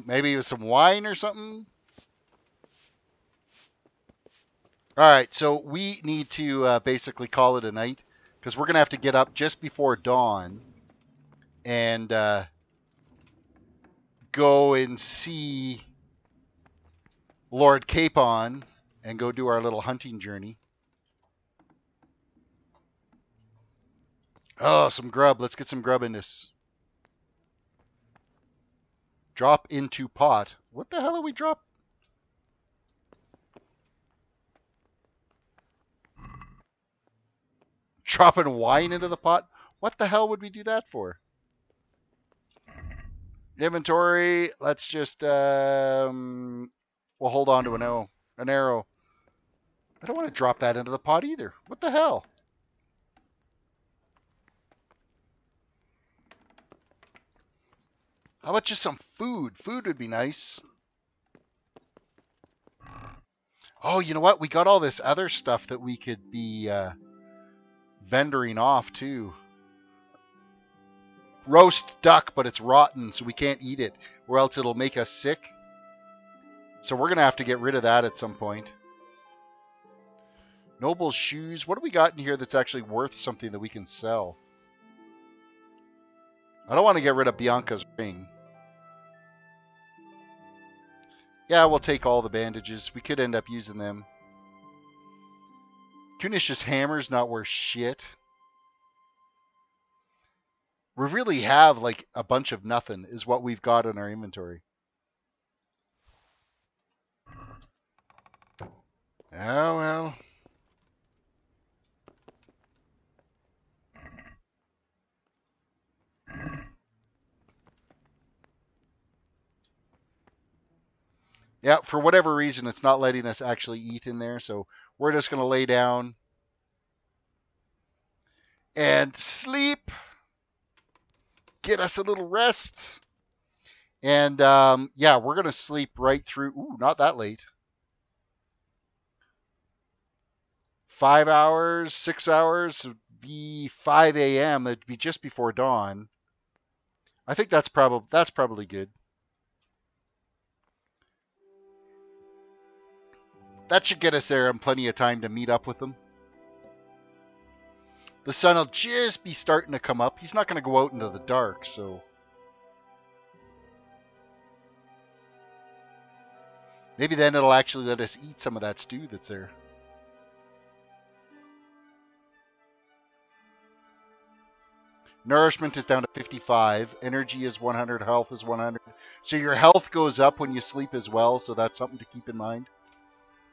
maybe it was some wine or something. All right, so we need to basically call it a night because we're going to have to get up just before dawn and go and see Lord Capon and go do our little hunting journey. Oh, some grub. Let's get some grub in this. Drop into pot. What the hell are we drop? Dropping wine into the pot? What the hell would we do that for? Inventory. Let's just we'll hold on to an arrow. I don't want to drop that into the pot either. What the hell? How about just some food? Food would be nice. Oh, you know what? We got all this other stuff that we could be vendoring off too. Roast duck, but it's rotten, so we can't eat it, or else it'll make us sick. So we're going to have to get rid of that at some point. Noble shoes. What do we got in here that's actually worth something that we can sell? I don't want to get rid of Bianca's ring. Yeah, we'll take all the bandages. We could end up using them. Kunish's hammer's not worth shit. We really have like a bunch of nothing is what we've got in our inventory. Oh, well. Yeah, for whatever reason, it's not letting us actually eat in there. So we're just going to lay down and sleep. Get us a little rest. And yeah, we're going to sleep right through. Ooh, not that late. 5 hours, 6 hours would be 5 a.m. It'd be just before dawn. I think that's probably good. That should get us there in plenty of time to meet up with them. The sun will just be starting to come up. He's not going to go out into the dark, so... Maybe then it'll actually let us eat some of that stew that's there. Nourishment is down to 55. Energy is 100. Health is 100. So your health goes up when you sleep as well, so that's something to keep in mind.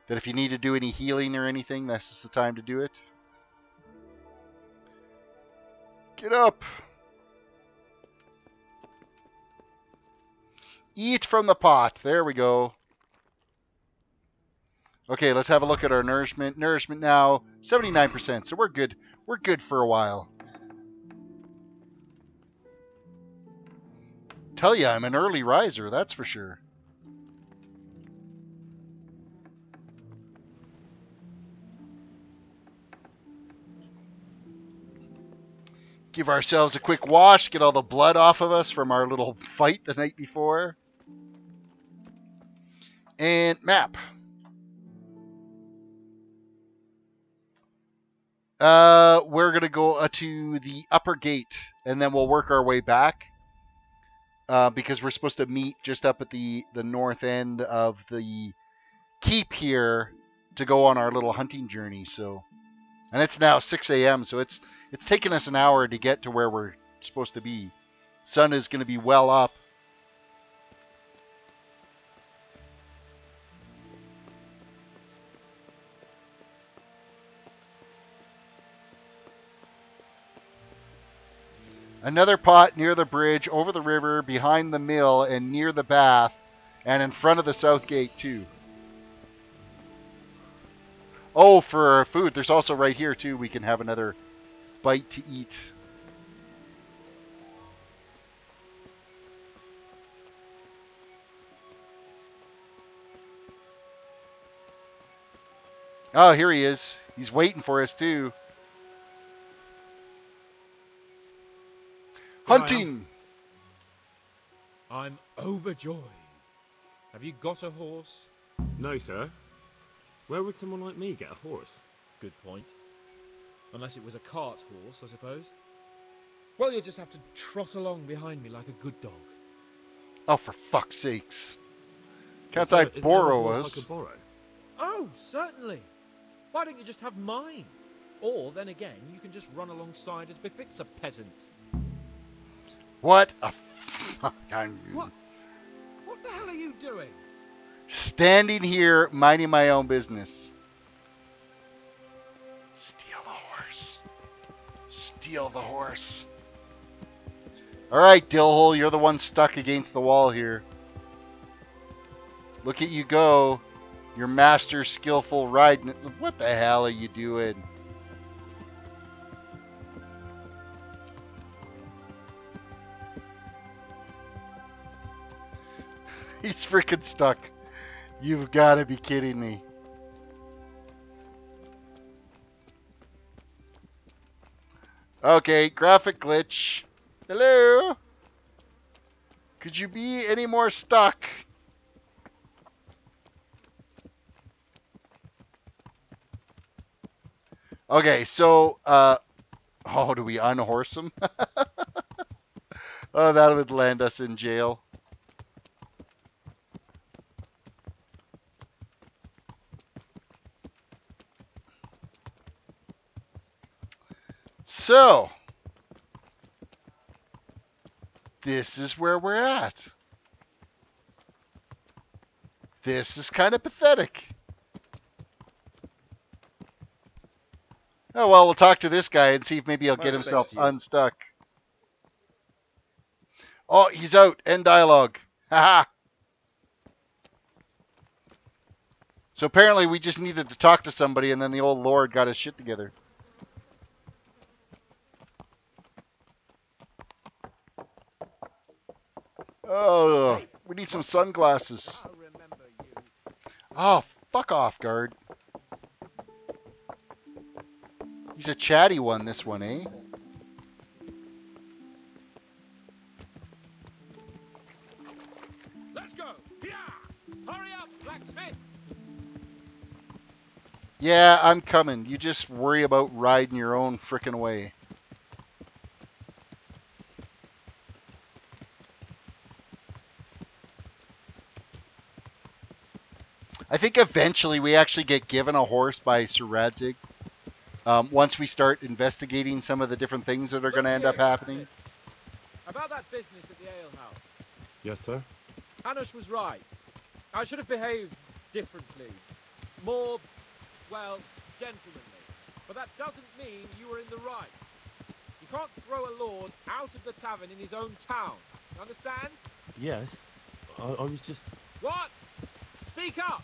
That if you need to do any healing or anything, this is the time to do it. Get up! Eat from the pot. There we go. Okay, let's have a look at our nourishment. Nourishment now, 79%, so we're good. We're good for a while. Tell ya, I'm an early riser, that's for sure. Give ourselves a quick wash, get all the blood off of us from our little fight the night before. And map. We're going to go to the upper gate, and then we'll work our way back. Because we're supposed to meet just up at the north end of the keep here to go on our little hunting journey. So, and it's now 6 a.m., so it's taken us an hour to get to where we're supposed to be. Sun is going to be well up. Another pot near the bridge, over the river, behind the mill, and near the bath, and in front of the south gate too. Oh, for food, there's also right here too, we can have another bite to eat. Oh, here he is. He's waiting for us too. Hunting! I'm overjoyed. Have you got a horse? No, sir. Where would someone like me get a horse? Good point. Unless it was a cart horse, I suppose. Well, you'll just have to trot along behind me like a good dog. Oh, for fuck's sakes. Can't I borrow us? I could borrow? Oh, certainly. Why don't you just have mine? Or, then again, you can just run alongside as befits a peasant. What a fucking... What the hell are you doing? Standing here, minding my own business. Steal the horse. Steal the horse. Alright, Dillhole, you're the one stuck against the wall here. Look at you go. Your master skillful riding. What the hell are you doing? He's freaking stuck. You've got to be kidding me. Okay, graphic glitch. Hello? Could you be any more stuck? Okay, so, oh, do we unhorse him? Oh, that would land us in jail. So, this is where we're at. This is kind of pathetic. Oh, well, we'll talk to this guy and see if maybe he'll get himself unstuck. Oh, he's out. End dialogue. Haha. So apparently we just needed to talk to somebody and then the old lord got his shit together. Oh, we need some sunglasses. Oh, fuck off, guard. He's a chatty one, this one, eh? Let's go! Yeah! Hurry up, blacksmith! Yeah, I'm coming. You just worry about riding your own frickin' way. I think eventually we actually get given a horse by Sir Radzig. Once we start investigating some of the different things that are going to end up happening. About that business at the alehouse. Yes, sir? Hanush was right. I should have behaved differently. More, well, gentlemanly. But that doesn't mean you were in the right. You can't throw a lord out of the tavern in his own town. You understand? Yes. I was just... What? Speak up!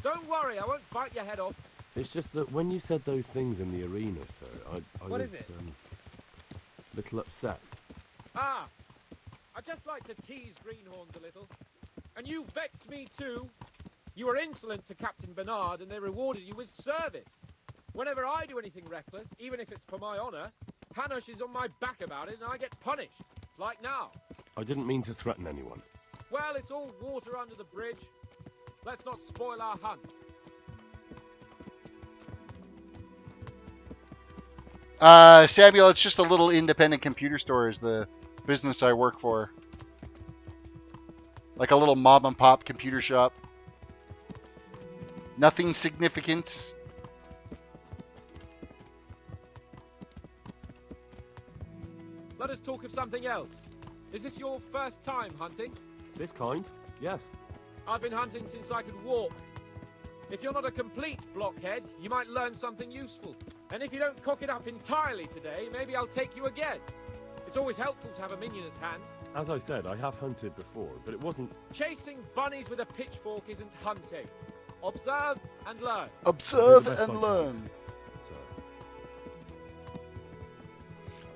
Don't worry, I won't bite your head off. It's just that when you said those things in the arena, sir, I What was is it? a little upset. Ah! I just like to tease greenhorns a little. And you vexed me too. You were insolent to Captain Bernard and they rewarded you with service. Whenever I do anything reckless, even if it's for my honour, Hanush is on my back about it and I get punished. Like now. I didn't mean to threaten anyone. Well, it's all water under the bridge. Let's not spoil our hunt. Samuel, it's just a little independent computer store is the business I work for. Like a little mom and pop computer shop. Nothing significant. Let us talk of something else. Is this your first time hunting? This kind? Yes. I've been hunting since I could walk. If you're not a complete blockhead, you might learn something useful. And if you don't cock it up entirely today, maybe I'll take you again. It's always helpful to have a minion at hand. As I said, I have hunted before, but it wasn't... Chasing bunnies with a pitchfork isn't hunting. Observe and learn. Observe and learn.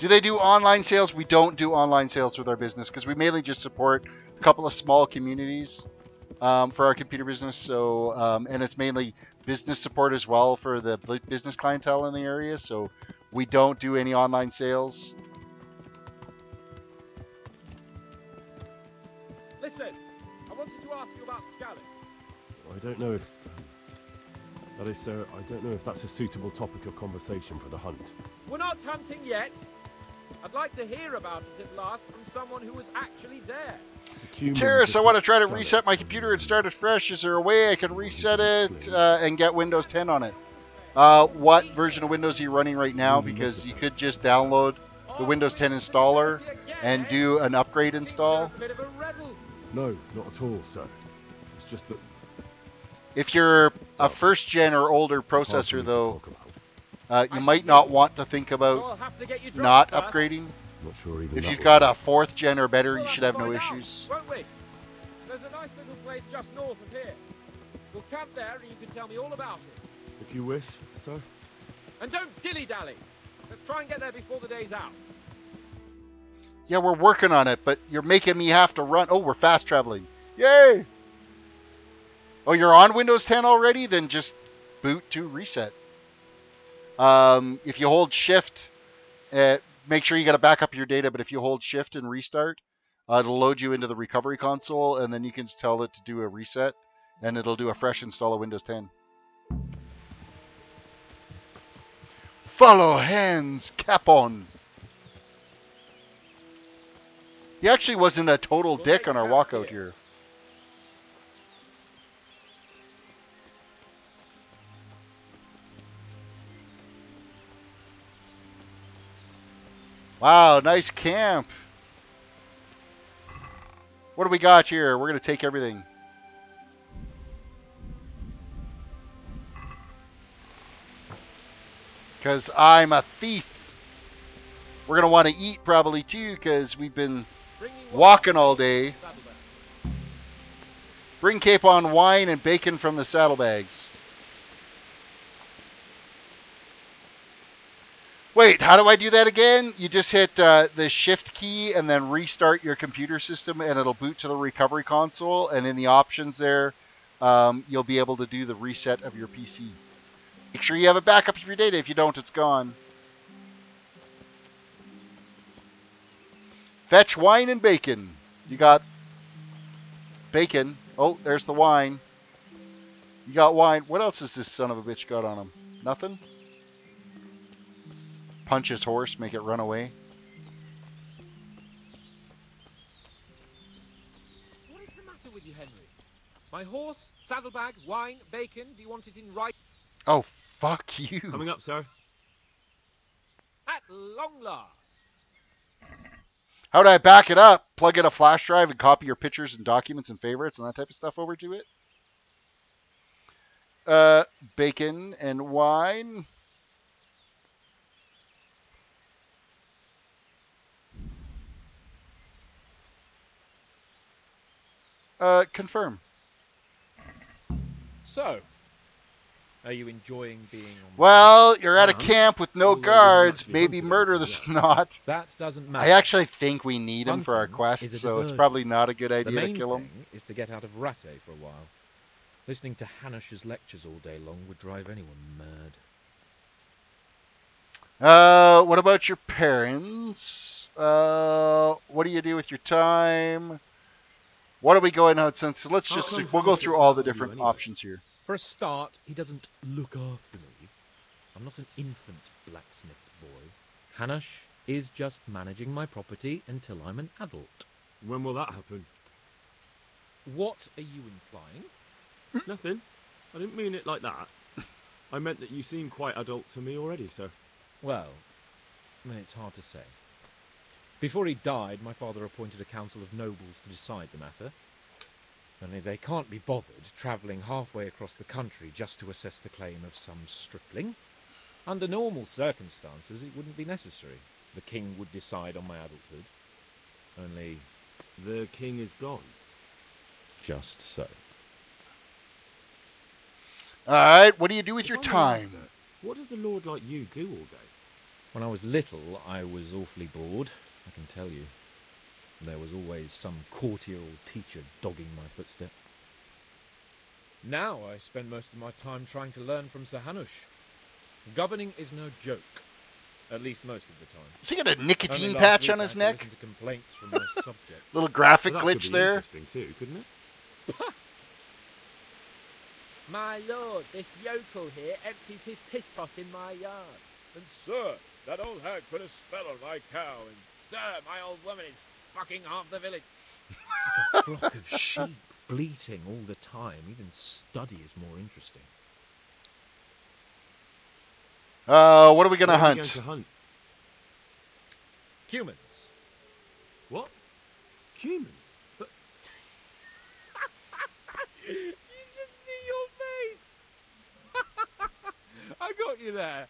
Do they do online sales? We don't do online sales with our business because we mainly just support a couple of small communities for our computer business. So, and it's mainly business support as well for the business clientele in the area. So we don't do any online sales. Listen, I wanted to ask you about scallops. I don't know if... that is, sir, I don't know if that's a suitable topic of conversation for the hunt. We're not hunting yet. I'd like to hear about it at last from someone who was actually there. Terris, I want to try to reset my computer and start it fresh. Is there a way I can reset it and get Windows 10 on it? What version of Windows are you running right now? Because you could just download the Windows 10 installer and do an upgrade install. No, not at all, sir. It's just that... If you're a first gen or older processor, though, you might not want to think about not upgrading. Not sure even if you've got a 4th gen or better, you should have no issues. Won't we? There's a nice little place just north of here. We'll camp there and you can tell me all about it. If you wish, sir. And don't dilly-dally. Let's try and get there before the day's out. Yeah, we're working on it, but you're making me have to run. Oh, we're fast traveling. Yay! Oh, you're on Windows 10 already? Then just boot to reset. If you hold shift, make sure you got to back up your data, but if you hold shift and restart, it'll load you into the recovery console, and then you can just tell it to do a reset, and it'll do a fresh install of Windows 10. Follow hands, cap on. He actually wasn't a total dick on our walkout here. Wow, nice camp. What do we got here? We're going to take everything. Because I'm a thief. We're going to want to eat probably too because we've been walking all day. Bring capon wine and bacon from the saddlebags. Wait, how do I do that again? You just hit the shift key and then restart your computer system and it'll boot to the recovery console. And in the options there, you'll be able to do the reset of your PC. Make sure you have a backup of your data. If you don't, it's gone. Fetch wine and bacon. You got bacon. Oh, there's the wine. You got wine. What else has this son of a bitch got on him? Nothing? Punch his horse, make it run away. What is the matter with you, Henry? My horse, saddlebag, wine, bacon. Do you want it in right? Oh, fuck you. Coming up, sir. At long last. How do I back it up? Plug in a flash drive and copy your pictures and documents and favorites and that type of stuff over to it? Bacon and wine. Confirm. So, are you enjoying being on... Well, you're at a camp with no guards. Maybe murder the snot. That doesn't matter. I actually think we need him for our quest, so it's probably not a good idea to kill him. The main thing is to get out of Rattay for a while. Listening to Hanush's lectures all day long would drive anyone mad. What about your parents? What do you do with your time? What are we going out since? Let's just, we'll go through all the different options here. For a start, he doesn't look after me. I'm not an infant blacksmith's boy. Hanush is just managing my property until I'm an adult. When will that happen? What are you implying? Nothing. I didn't mean it like that. I meant that you seem quite adult to me already, sir. Well, it's hard to say. Before he died, my father appointed a council of nobles to decide the matter. Only they can't be bothered travelling halfway across the country just to assess the claim of some stripling. Under normal circumstances, it wouldn't be necessary. The king would decide on my adulthood. Only... the king is gone. Just so. Alright, what do you do with your time? What does a lord like you do all day? When I was little, I was awfully bored, I can tell you. There was always some courtier or teacher dogging my footsteps. Now I spend most of my time trying to learn from Sir Hanush. Governing is no joke. At least most of the time. Has he got a nicotine patch on his neck? To complaints from my subjects. Little graphic Well, glitch there. Interesting too, couldn't it? My lord, this yokel here empties his piss pot in my yard. And sir, that old hag put a spell on my cow, and sir, my old woman is fucking half the village. Like a flock of sheep bleating all the time. Even study is more interesting. What are we gonna What are hunt? we going to hunt? Humans. What? Humans? But You should see your face. I got you there.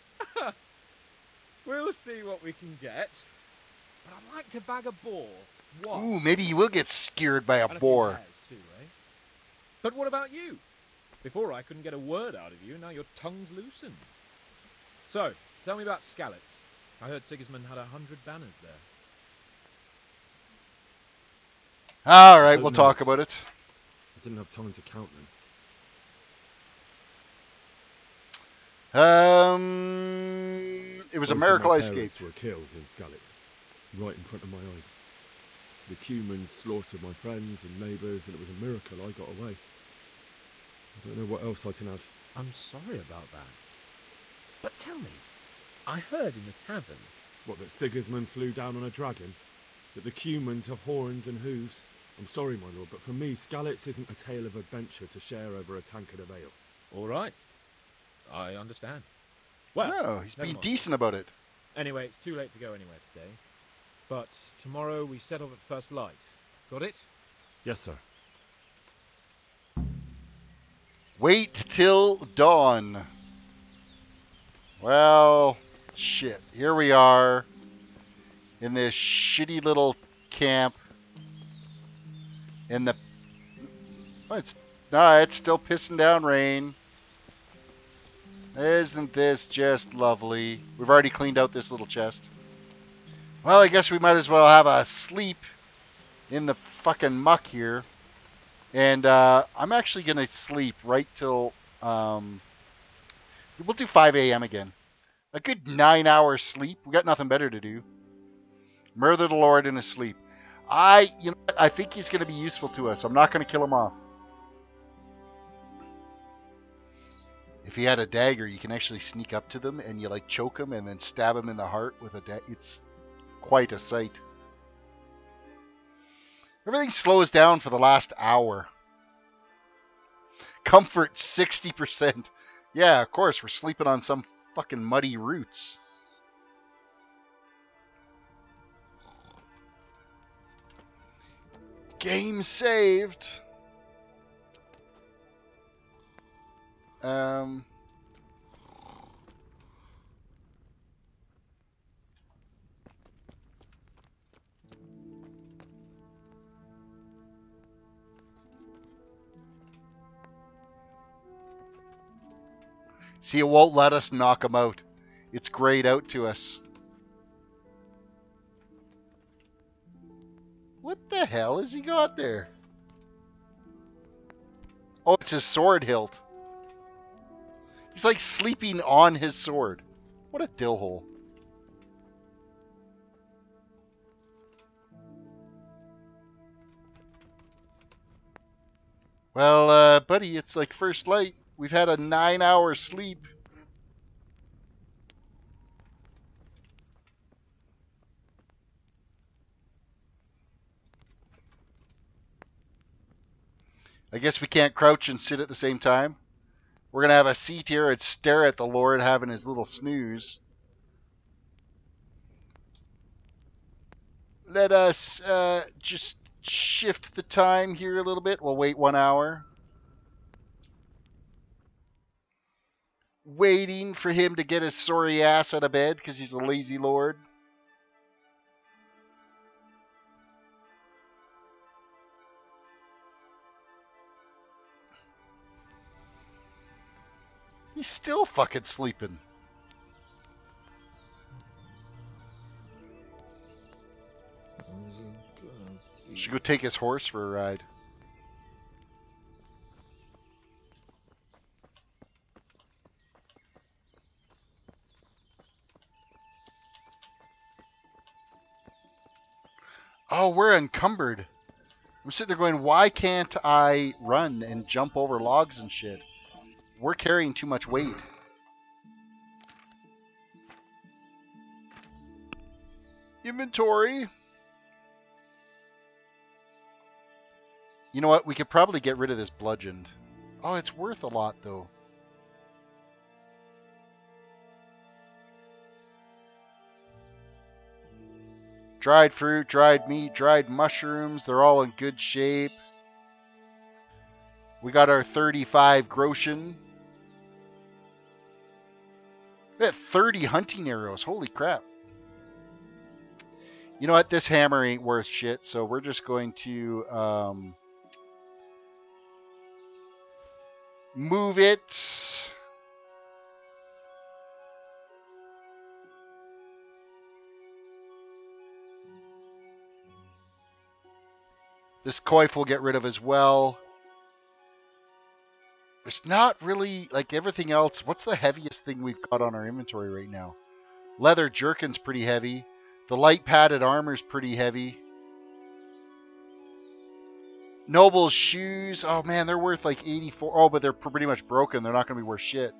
We'll see what we can get. But I'd like to bag a boar. What? Ooh, maybe he will get skewered by a And few boar. hares too, eh? But what about you? Before I couldn't get a word out of you, now your tongue's loosened. So, tell me about Skalitz. I heard Sigismund had 100 banners there. Alright, we'll talk about it. I didn't have time to count them. It was Both a of miracle my I escaped. parents were killed in Skalitz, right in front of my eyes. The Cumans slaughtered my friends and neighbours, and it was a miracle I got away. I don't know what else I can add. I'm sorry about that. But tell me, I heard in the tavern... What, that Sigismund flew down on a dragon? That the Cumans have horns and hooves? I'm sorry, my lord, but for me, Skalitz isn't a tale of adventure to share over a tankard of ale. All right. I understand. Well, No, he's never being mind. decent about it. Anyway, it's too late to go anywhere today. But tomorrow we set off at first light. Got it? Yes, sir. Wait till dawn. Well, shit. Here we are in this shitty little camp. In the... Oh, it's still pissing down rain. Isn't this just lovely? We've already cleaned out this little chest. Well, I guess we might as well have a sleep in the fucking muck here. And I'm actually going to sleep right till We'll do 5 a.m. again. A good 9 hours sleep. We got nothing better to do. Murder the Lord in his sleep. You know what? I think he's going to be useful to us. I'm not going to kill him off. If he had a dagger, you can actually sneak up to them and you like choke him and then stab him in the heart with a dagger. It's quite a sight. Everything slows down for the last hour. Comfort 60%. Yeah, of course, we're sleeping on some fucking muddy roots. Game saved. See, it won't let us knock him out. It's grayed out to us. What the hell has he got there? Oh, it's his sword hilt. He's like sleeping on his sword. What a dillhole. Well, buddy, it's like first light. We've had a 9-hour sleep. I guess we can't crouch and sit at the same time. We're going to have a seat here and stare at the Lord having his little snooze. Let us just shift the time here a little bit. We'll wait 1 hour. Waiting for him to get his sorry ass out of bed because he's a lazy Lord. He's still fucking sleeping. Should go take his horse for a ride. Oh, we're encumbered. I'm sitting there going, why can't I run and jump over logs and shit? We're carrying too much weight. Inventory. You know what? We could probably get rid of this bludgeoned. Oh, it's worth a lot, though. Dried fruit, dried meat, dried mushrooms. They're all in good shape. We got our 35 groschen. We got 30 hunting arrows. Holy crap. You know what? This hammer ain't worth shit, so we're just going to move it. This coif we'll get rid of as well. There's not really, like everything else, what's the heaviest thing we've got on our inventory right now? Leather jerkin's pretty heavy. The light padded armor's pretty heavy. Noble's shoes, oh man, they're worth like 84. Oh, but they're pretty much broken. They're not going to be worth shit.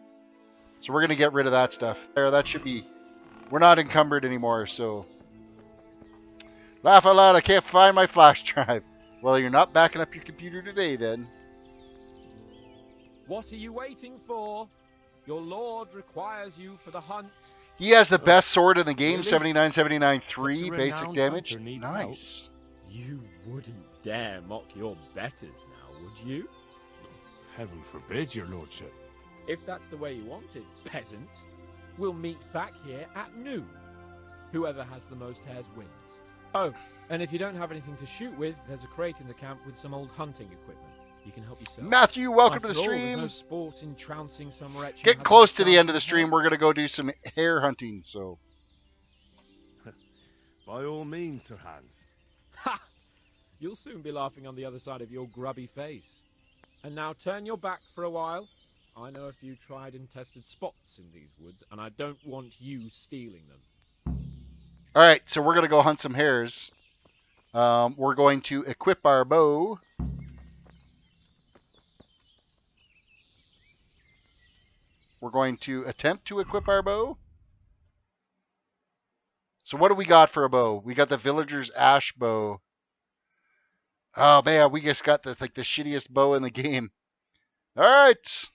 So we're going to get rid of that stuff. There, that should be, we're not encumbered anymore, so. Laugh out loud, I can't find my flash drive. Well, you're not backing up your computer today, then. What are you waiting for? Your lord requires you for the hunt. He has the best sword in the game, Really? 79, 79, 3 Such a basic renowned damage. hunter needs Nice. You wouldn't dare mock your betters now, would you? Heaven forbid, your lordship. If that's the way you want it, peasant, we'll meet back here at noon. Whoever has the most hares wins. Oh, and if you don't have anything to shoot with, there's a crate in the camp with some old hunting equipment. You can help yourself. Matthew, welcome to the After all, stream. There's no sport in trouncing some wretch who Getting hasn't close a to the chance end of in the stream. hell. We're going to go do some hare hunting, so. By all means, Sir Hans. Ha! You'll soon be laughing on the other side of your grubby face. And now turn your back for a while. I know a few tried and tested spots in these woods, and I don't want you stealing them. All right, so we're going to go hunt some hares. We're going to equip our bow. We're going to attempt to equip our bow. So what do we got for a bow? We got the Villager's Ash bow. Oh man, we just got the shittiest bow in the game. All right.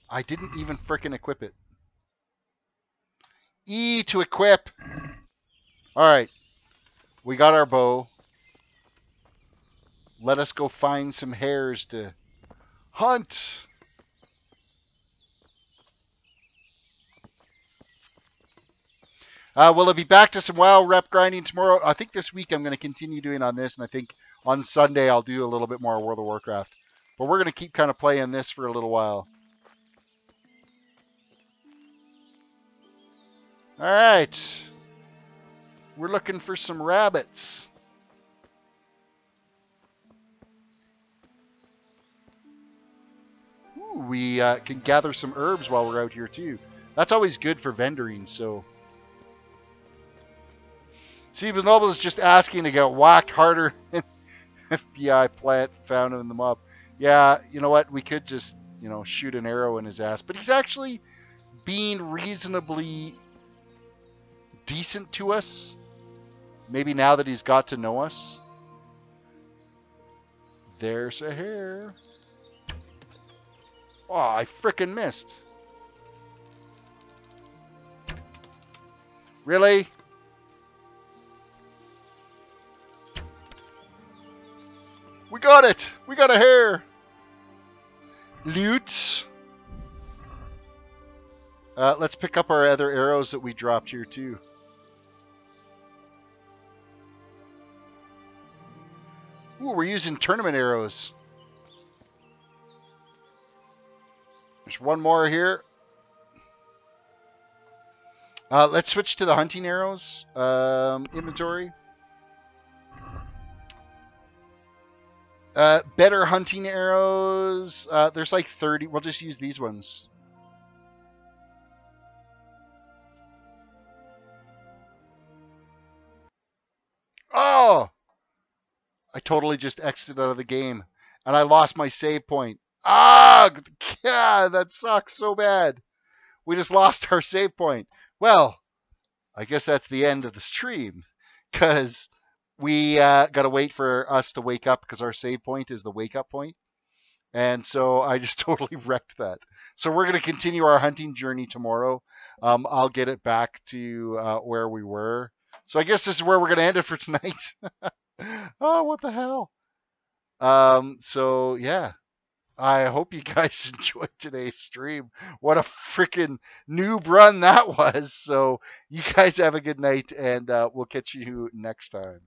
I didn't even frickin' equip it. E to equip. All right. We got our bow. Let us go find some hares to hunt. Will I be back to some WoW rep grinding tomorrow? I think this week I'm going to continue doing on this, and I think on Sunday I'll do a little bit more World of Warcraft. But we're going to keep kind of playing this for a little while. All right. We're looking for some rabbits. Ooh, we can gather some herbs while we're out here too. That's always good for vendoring, so... Stephen Noble is just asking to get whacked harder than FBI plant found in the mob. Yeah, you know what? We could just, shoot an arrow in his ass. But he's actually being reasonably decent to us. Maybe now that he's got to know us. There's a hare. Oh, I frickin' missed. Really? We got it! We got a hare! Loot! Let's pick up our other arrows that we dropped here too. Ooh, we're using tournament arrows. There's one more here. Let's switch to the hunting arrows. Inventory. Better hunting arrows. There's like 30. We'll just use these ones. Oh! I totally just exited out of the game. And I lost my save point. Ah! God, that sucks so bad. We just lost our save point. Well, I guess that's the end of the stream. Because... we got to wait for us to wake up because our save point is the wake up point. And so I just totally wrecked that. So we're going to continue our hunting journey tomorrow. I'll get it back to where we were. So I guess this is where we're going to end it for tonight. Oh, what the hell? So yeah, I hope you guys enjoyed today's stream. What a freaking noob run that was. So you guys have a good night and we'll catch you next time.